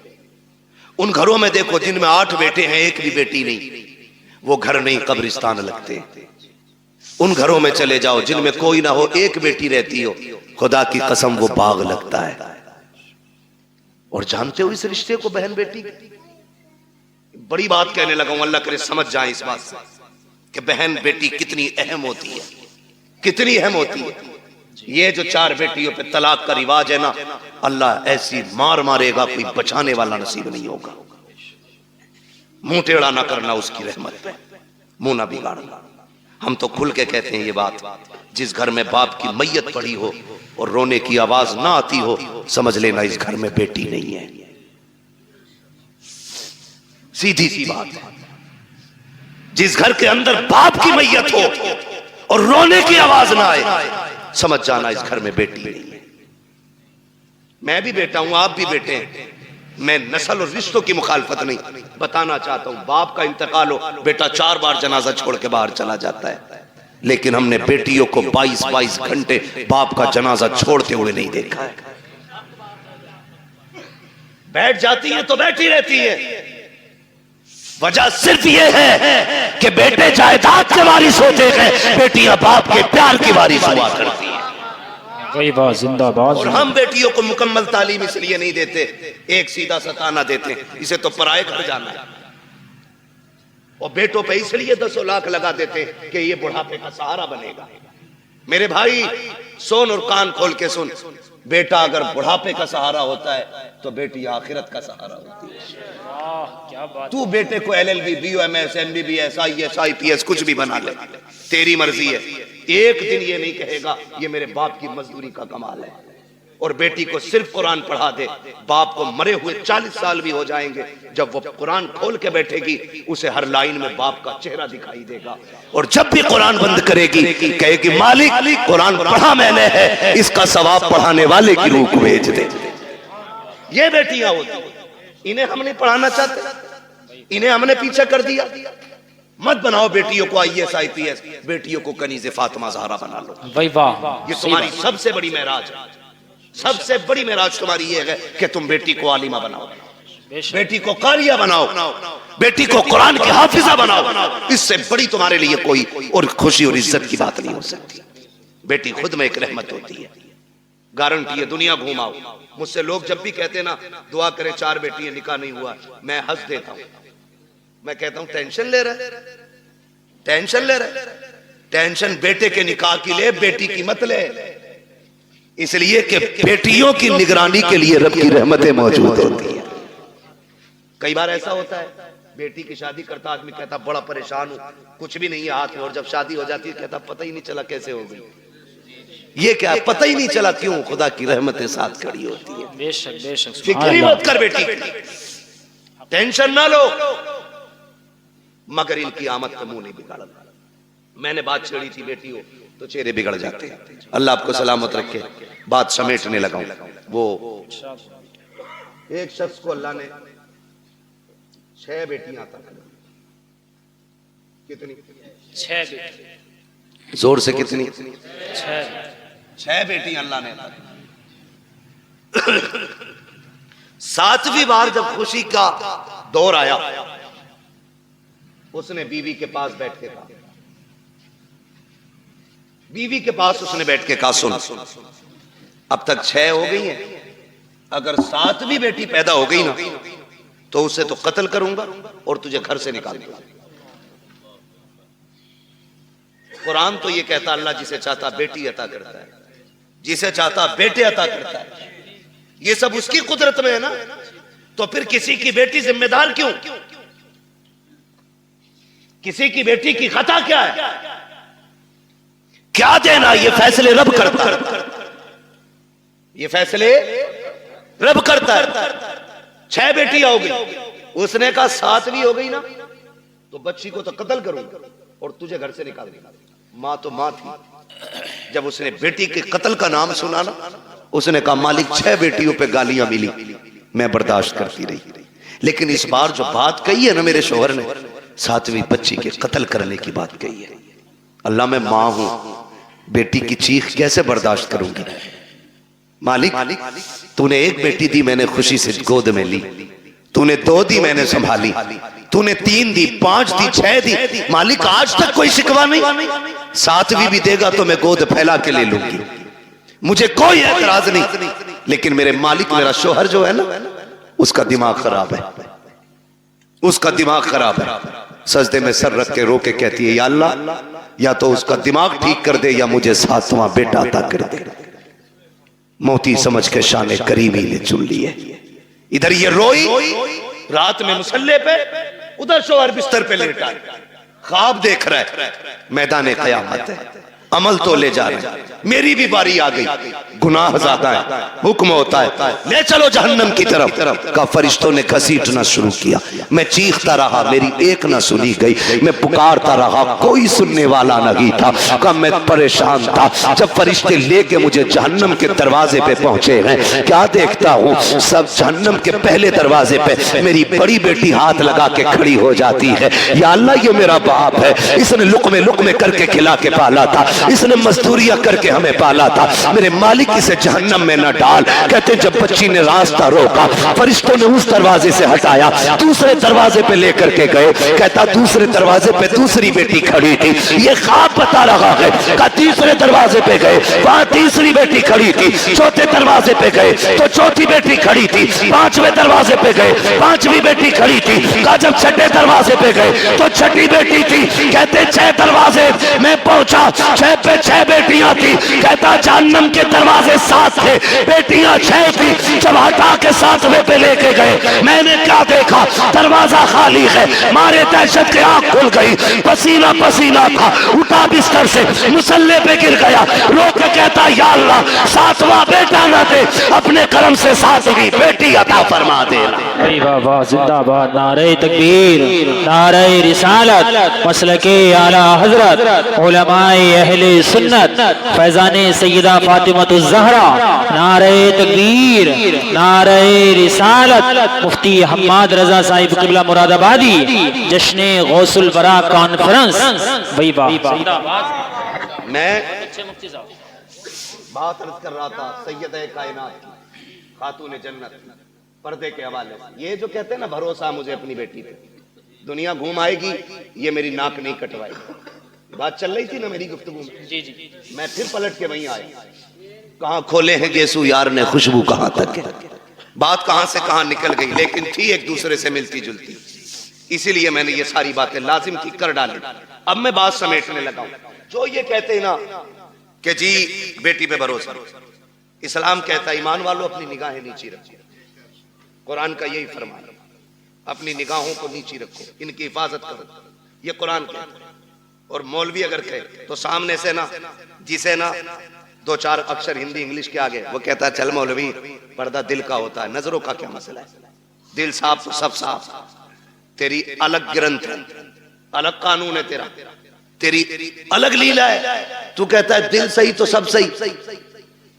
उन घरों में देखो जिनमें 8 बेटे हैं, एक भी बेटी नहीं, वो घर नहीं कब्रिस्तान लगते। उन घरों में चले जाओ जिनमें कोई ना हो, एक बेटी रहती हो, खुदा की कसम वो बाग लगता है। और जानते हो इस रिश्ते को, बहन बेटी, बड़ी बात कहने लगा हूं, अल्लाह करे समझ जाए इस बात से कि बहन बेटी कितनी अहम होती है, कितनी अहम होती है। ये जो 4 बेटियों पे तलाक का रिवाज है ना, अल्लाह ऐसी मार मारेगा, कोई बचाने वाला नसीब नहीं होगा। मुंह टेढ़ा ना करना उसकी रहमत पे, मुंह ना बिगाड़ना। हम तो खुल के कहते हैं ये बात, जिस घर में बाप की मैयत पड़ी हो और रोने की आवाज ना आती हो, समझ लेना इस घर में बेटी नहीं है। सीधी सी बात है। जिस घर के अंदर बाप की मैयत हो और रोने की आवाज ना आए, समझ जाना इस घर में बेटी नहीं है। मैं भी बेटा हूं, आप भी बेटे हैं। मैं नस्ल और रिश्तों की मुखालफत नहीं, बताना चाहता हूं बाप का इंतकाल हो, बेटा 4 बार जनाजा छोड़ के बाहर चला जाता है, लेकिन हमने बेटियों को 22-22 घंटे बाप का जनाजा छोड़ते हुए नहीं देखा है। बैठ जाती है तो बैठी रहती है। वजह सिर्फ ये है कि बेटे जायदाद के वारिस होते हैं, बेटियां बाप के प्यार की वारिस हुआ करती हैं। वही बात जिंदाबाद। और हम बेटियों को मुकम्मल तालीम इसलिए नहीं देते, एक सीधा सताना देते, इसे तो पराए घर जाना है। और बेटों पे इसलिए 10 लाख लगा देते कि ये बुढ़ापे का सहारा बनेगा। मेरे भाई सुन और कान खोल के सुन, बेटा अगर बुढ़ापे का सहारा होता है तो बेटी आखिरत का सहारा होती है। क्या बात। तू बेटे को LLB, BOMS, MBBS, IAS, IPS कुछ भी बना ले, तेरी मर्जी है। एक दिन ये नहीं कहेगा ये मेरे बाप की मजदूरी का कमाल है। और बेटी को सिर्फ कुरान पढ़ा दे, बाप को मरे हुए 40 साल भी हो जाएंगे, जब वो कुरान खोल के बैठेगी उसे हर लाइन में बाप का चेहरा दिखाई देगा। और जब भी कुरान बंद करेगी कहेगी मालिक कुरान पढ़ा मैंने है, इसका सवाब पढ़ाने वाले की रूह को भेज दे। ये बेटियां होती, इन्हें हम नहीं पढ़ाना चाहते, इन्हें हमने पीछे कर दिया। मत बनाओ बेटियों को IAS, IPS, बेटियों को कनीज़े फातिमा ज़हरा बना लो। भाई वाह, ये तुम्हारी सबसे बड़ी मेराज है, सबसे बड़ी मेराज तुम्हारी ये है कि तुम बेटी को आलिमा बनाओ, बेटी को कारिया बनाओ, बेटी को कुरान की हाफिजा बनाओ। इससे बड़ी तुम्हारे लिए कोई और खुशी और इज्जत की बात नहीं हो सकती। बेटी खुद में एक रहमत होती है, गारंटी है। दुनिया घुमाओ, मुझसे लोग जब भी कहते ना दुआ करें 4 बेटियां निकाह नहीं हुआ, मैं हंस देता हूं। मैं कहता हूं टेंशन ले रहा है, टेंशन ले रहा है। टेंशन बेटे के निकाह की ले, बेटी की मत ले, इसलिए कि बेटियों की निगरानी के लिए रब की रहमतें मौजूद होती हैं। कई बार ऐसा होता है बेटी की शादी करता आदमी कहता बड़ा परेशान हूं, कुछ भी नहीं है हाथ में, और जब शादी हो जाती है कहता पता ही नहीं चला कैसे हो गई। ये क्या पता ही नहीं चला, क्यों? खुदा की रहमतें साथ खड़ी होती है। बेशक बेशक। फिक्र मत कर बेटी, टेंशन ना लो, मगर इनकी आमद का मुंह नहीं बिगाड़ा। मैंने बात छेड़ी थी बेटी हो तो चेहरे बिगड़ जाते हैं। अल्लाह आपको सलामत रखे। बात समेटने लगा हूं। वो एक शख्स को अल्लाह ने 6 बेटियां अता कर दी। कितनी? 6 बेटी। जोर से कितनी? 6 बेटियां अल्लाह ने अता कर दी। 7वीं बार जब खुशी का दौर आया, उसने बीवी के पास बैठ के कहा, बीवी के पास उसने बैठ के कहा सुन, अब तक 6 हो गई हैं, अगर 7वीं बेटी पैदा हो गई ना तो उसे तो कत्ल करूंगा और तुझे घर से निकाल दूंगा। कुरान तो ये कहता अल्लाह जिसे चाहता बेटी अता करता है, जिसे चाहता बेटे अता करता है। ये सब उसकी कुदरत में है ना, तो फिर किसी की बेटी जिम्मेदार क्यों? किसी की बेटी की खता क्या है? क्या देना? ये फैसले रब करता है, ये फैसले रब करता है। 6 बेटियां हो गई, उसने कहा 7वीं हो गई ना तो बच्ची को तो कत्ल करूंगा और तुझे घर से निकाल दूंगा। मां तो मां थी, जब उसने बेटी के कत्ल का नाम सुना ना, उसने कहा मालिक 6 बेटियों पे गालियां मिली, मैं बर्दाश्त करती रही, लेकिन इस बार जो बात कही है ना मेरे शोहर ने, 7वीं बच्ची के कत्ल करने की बात कही है। अल्लाह मैं मां हूं, बेटी की चीख कैसे बर्दाश्त करूंगी? मालिक तूने 1 बेटी दी, मैंने खुशी से गोद में ली, तूने 2 दी, मैंने संभाली, तूने 3 दी, 5 दी, 6 दी, मालिक आज तक कोई शिकवा नहीं। 7वीं भी देगा तो मैं गोद फैला के ले लूंगी, मुझे कोई एतराज नहीं। लेकिन मेरे मालिक, मेरा शोहर जो है ना, उसका दिमाग खराब है, उसका दिमाग खराब है। सजदे में सर रख के रो के कहती है या अल्लाह, या तो उसका दिमाग ठीक कर दे या मुझे 7वां बेटा अता कर दे। मोती समझ के शाने करीमी ने चुन लिए। इधर ये रोई रात में मुसल्ले पे, उधर शोहर बिस्तर पे लेटा है, ख्वाब देख रहा है। मैदान क़यामत है, अमल तो ले जा रहे हैं, मेरी भी बारी आ गई, गुनाह ज़्यादा है, हुक्म होता है ले चलो जहन्नम की तरफ। का फरिश्तों ने घसीटना शुरू किया, मैं चीखता रहा, मेरी एक ना सुनी गई, मैं पुकारता रहा, कोई सुनने वाला नहीं था। का मैं परेशान था। जब फरिश्ते लेके मुझे जहन्नम के दरवाजे पे पहुंचे हैं, क्या देखता हूँ, सब जहन्नम के पहले दरवाजे पे मेरी बड़ी बेटी हाथ लगा के खड़ी हो जाती है। या अल्लाह, ये मेरा बाप है, इसने लुकमे लुकमे करके खिला के पाला था, इसने मजदूरियां करके हमें पाला था, मेरे मालिक इसे जहन्नम में न डाल। कहते जब बच्ची ने रास्ता रोका, फरिश्तों ने उस दरवाजे से हटाया, दूसरे दरवाजे पे लेकर के गए। कहता दूसरे दरवाजे पे दूसरी बेटी खड़ी थी, ये ख्वाब बता रहा है। का तीसरे दरवाजे पे गए, वहां तीसरी बेटी खड़ी थी। चौथे दरवाजे पे गए तो चौथी बेटी खड़ी थी। पांचवें दरवाजे पे गए, पांचवी बेटी खड़ी थी। का जब छठे दरवाजे पे गए तो छठी बेटी थी। कहते 6 दरवाजे मैं पहुंचा, 6 पे 6 बेटियां थी। कहता जहन्नम के दरवाजे 7 थे, बेटियां 6 थी। जब हटा के 7वें पे लेके गए, मैंने क्या देखा, दरवाजा खाली है। मारे दहशत के आंख खुल गई, पसीना पसीना था, उठा बिस्तर से, मुसल्ले पे गिर गया, रो के कहता या अल्लाह 7वां बेटा न दे, अपने करम से 7वीं बेटी अता फरमा दे। वाह जिंदाबाद, नारे तकबीर, नारे रिसालत, मसलके आला हजरत, उलमाए अहले सुन्नत, फैजाने सैयदा फातिमतुज़ ज़हरा, नारे तकबीर, नारे रिसालत, मुफ्ती हम्माद रजा साहिब क़िबला मुरादाबादी, जश्न गौसुल बरा कॉन्फ्रेंस। भाई मैं बात अर्ज कर रहा था सैयद कायनात की, खातून जन्नत, पर्दे के हवाले से। ये जो कहते हैं ना भरोसा मुझे अपनी बेटी पे, दुनिया घूम आएगी, ये मेरी नाक नहीं कटवाएगी। बात चल रही थी ना मेरी गुफ्तगू में, जी जी, मैं फिर पलट के वहीं आया। कहाँ खोले हैं गेसू यार ने खुशबू कहाँ तक है, बात कहाँ से कहाँ निकल गई, लेकिन थी एक दूसरे से मिलती जुलती, इसीलिए मैंने ये सारी बातें लाजिम की कर डाली। अब मैं बात समेटने लगा हूं। जो ये कहते हैं ना कि जी बेटी पे भरोसा, इस्लाम कहता है ईमान वालों अपनी निगाहें नीची रखो, कुरान का यही फरमान, अपनी निगाहों को नीची रखो, इनकी हिफाजत करो, ये कुरान कहता है। और मौलवी अगर कहे तो सामने से ना, जिसे ना 2-4 अक्षर हिंदी इंग्लिश के आगे, वो कहता है चल मौलवी पर्दा दिल का होता है, नजरों का क्या मसला है, दिल साफ तो सब साफ, तेरी अलग ग्रंथ है, अलग कानून है, तेरी अलग लीला है। तू कहता है दिल सही तो सब सही,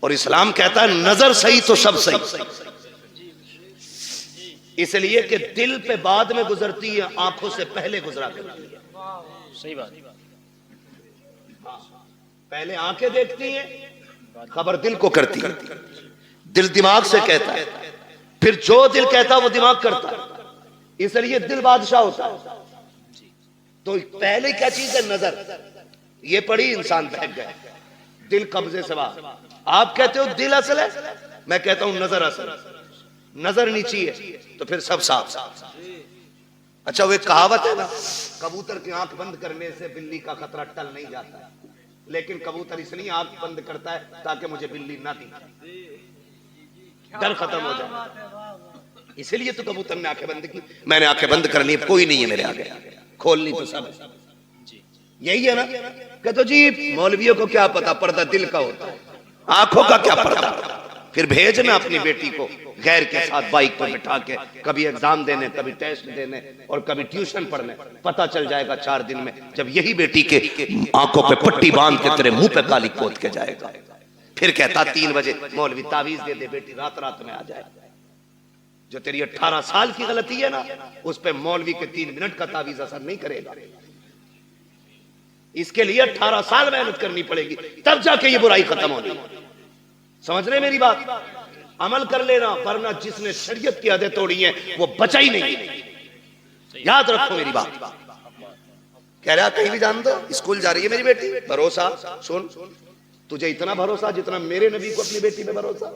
और इस्लाम कहता है नजर सही तो सब सही। इसलिए कि दिल पे बाद में गुजरती है, आंखों से पहले गुजरा करती है। सही बात, पहले आंखें देखती हैं, खबर दिल को करती है, दिल दिमाग से कहता है, फिर जो दिल कहता है वो दिमाग करता है, इसलिए दिल बादशाह होता है। तो पहले क्या चीज है, नजर, ये पड़ी इंसान बहक गए, दिल कब्जे से बाहर। आप कहते हो दिल असल है, मैं कहता हूं नजर असल, नजर नीची है तो फिर सब साफ। अच्छा वो एक कहावत है ना, कबूतर की आंख बंद करने से बिल्ली का खतरा टल नहीं जाता है, लेकिन कबूतर इसलिए आंख बंद करता है ताकि मुझे बिल्ली ना दिखे, डर खत्म हो जाए, इसलिए तो कबूतर ने आंखें बंद की। मैंने आंखें बंद कर ली, कोई नहीं है मेरे आगे, खोलनी तो सब है। यही है ना, कहते जी मौलवियों को क्या पता, पर्दा दिल का होता है, आंखों का क्या पर्दा। फिर भेजना अपनी बेटी को गैर के साथ बाइक पर बिठा के, कभी एग्जाम देने, कभी टेस्ट देने, और कभी ट्यूशन पढ़ने, पता चल जाएगा 4 दिन में, जब यही बेटी के आंखों पे पट्टी बांध के तेरे मुंह पे काली पोत के जाएगा। फिर कहता 3 बजे मौलवी तावीज दे दे, बेटी रात रात में आ जाए। जो तेरी 18 साल की गलती है ना, उस पे मौलवी के 3 मिनट का तावीज असर नहीं करेगा। इसके लिए 18 साल मेहनत करनी पड़ेगी, तब जाके ये बुराई खत्म होनी। समझ रहे मेरी बात, अमल कर लेना, वरना जिसने शरीयत की हदें तोड़ी है वो बचा ही नहीं। याद रखो मेरी बात। कह रहा कहीं भी जान दो, स्कूल जा रही है मेरी बेटी, भरोसा सुन, तुझे इतना भरोसा जितना मेरे नबी को अपनी बेटी पे भरोसा।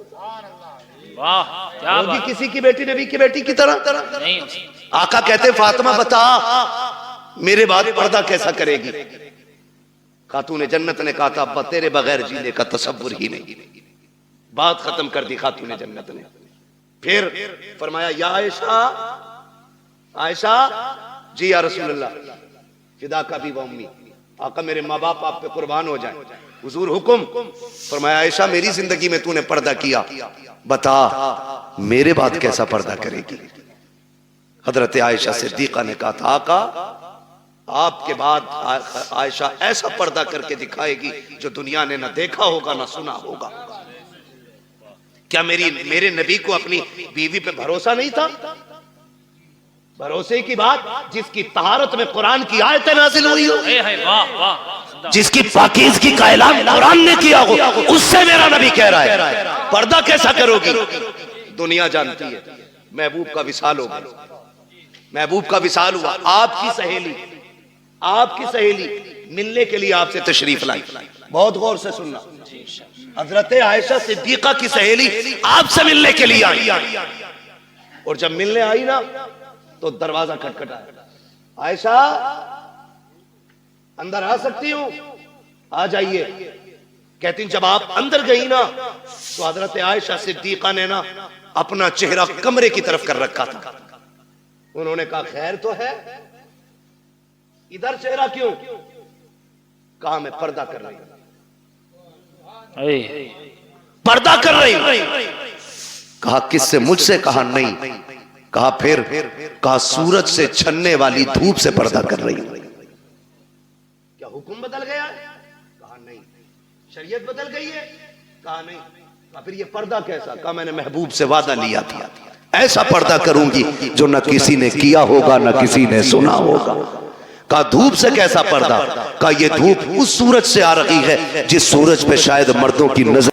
वाह क्या बात, किसी की बेटी नबी की बेटी की तरह नहीं। आका कहते फातिमा बता मेरे बाद पर्दा कैसा करेगी। खातून जन्नत ने कहा था अब्बा तेरे बगैर जीने का तसव्वुर ही नहीं। बात खत्म कर दी खातून जन्नत ने। फिर फरमाया या आयशा, आयशा जी या रसूलल्लाह फिदा का भी वम्मी, आका मेरे माँ बाप आप पे कुर्बान हो जाए। हुजूर हुक्म फरमाया, आयशा मेरी जिंदगी में तूने पर्दा किया, बता मेरे बाद कैसा पर्दा करेगी। हजरत आयशा सिद्दीका ने कहा था, आका आपके बाद आयशा ऐसा पर्दा करके दिखाएगी जो दुनिया ने ना देखा होगा ना सुना होगा। क्या मेरे नबी को अपनी बीवी पे भरोसा नहीं था? भरोसे की बात, जिसकी तहारत में कुरान की आयतें नाज़िल हुई हो, जिसकी पाकीज़गी का ऐलान कुरान ने किया हो, उससे मेरा नबी कह रहा है पर्दा कैसा करोगी। दुनिया जानती है महबूब का विसाल होगा, महबूब का विसाल हुआ। आपकी सहेली मिलने के लिए आपसे तशरीफ लाई। बहुत गौर से सुनना, हजरत आयशा सिद्दीका की सहेली आपसे मिलने के लिए आई, और जब मिलने आई ना तो दरवाजा खटखटाया, आयशा अंदर आ सकती हूं? आ जाइए। कहती जब आप अंदर गई ना तो हजरत आयशा सिद्दीका ने ना अपना चेहरा कमरे की तरफ कर रखा था। उन्होंने कहा खैर तो है, इधर चेहरा क्यों? कहा मैं पर्दा कर रही हूं, पर्दा कर रही हूं। कहा किससे? मुझसे। कहा नहीं। कहा फिर? कहा सूरज से छनने वाली धूप से पर्दा कर रही हूं। क्या हुक्म बदल गया? कहा नहीं। शरीयत बदल गई है? कहा नहीं। कहा फिर ये पर्दा कैसा? कहा मैंने महबूब से वादा लिया था, ऐसा पर्दा करूंगी जो न किसी ने किया होगा न किसी ने सुना होगा। कहा धूप से कैसा पर्दा? कहा ये धूप उस सूरज से आ रही है जिस सूरज पे शायद मर्दों की नजर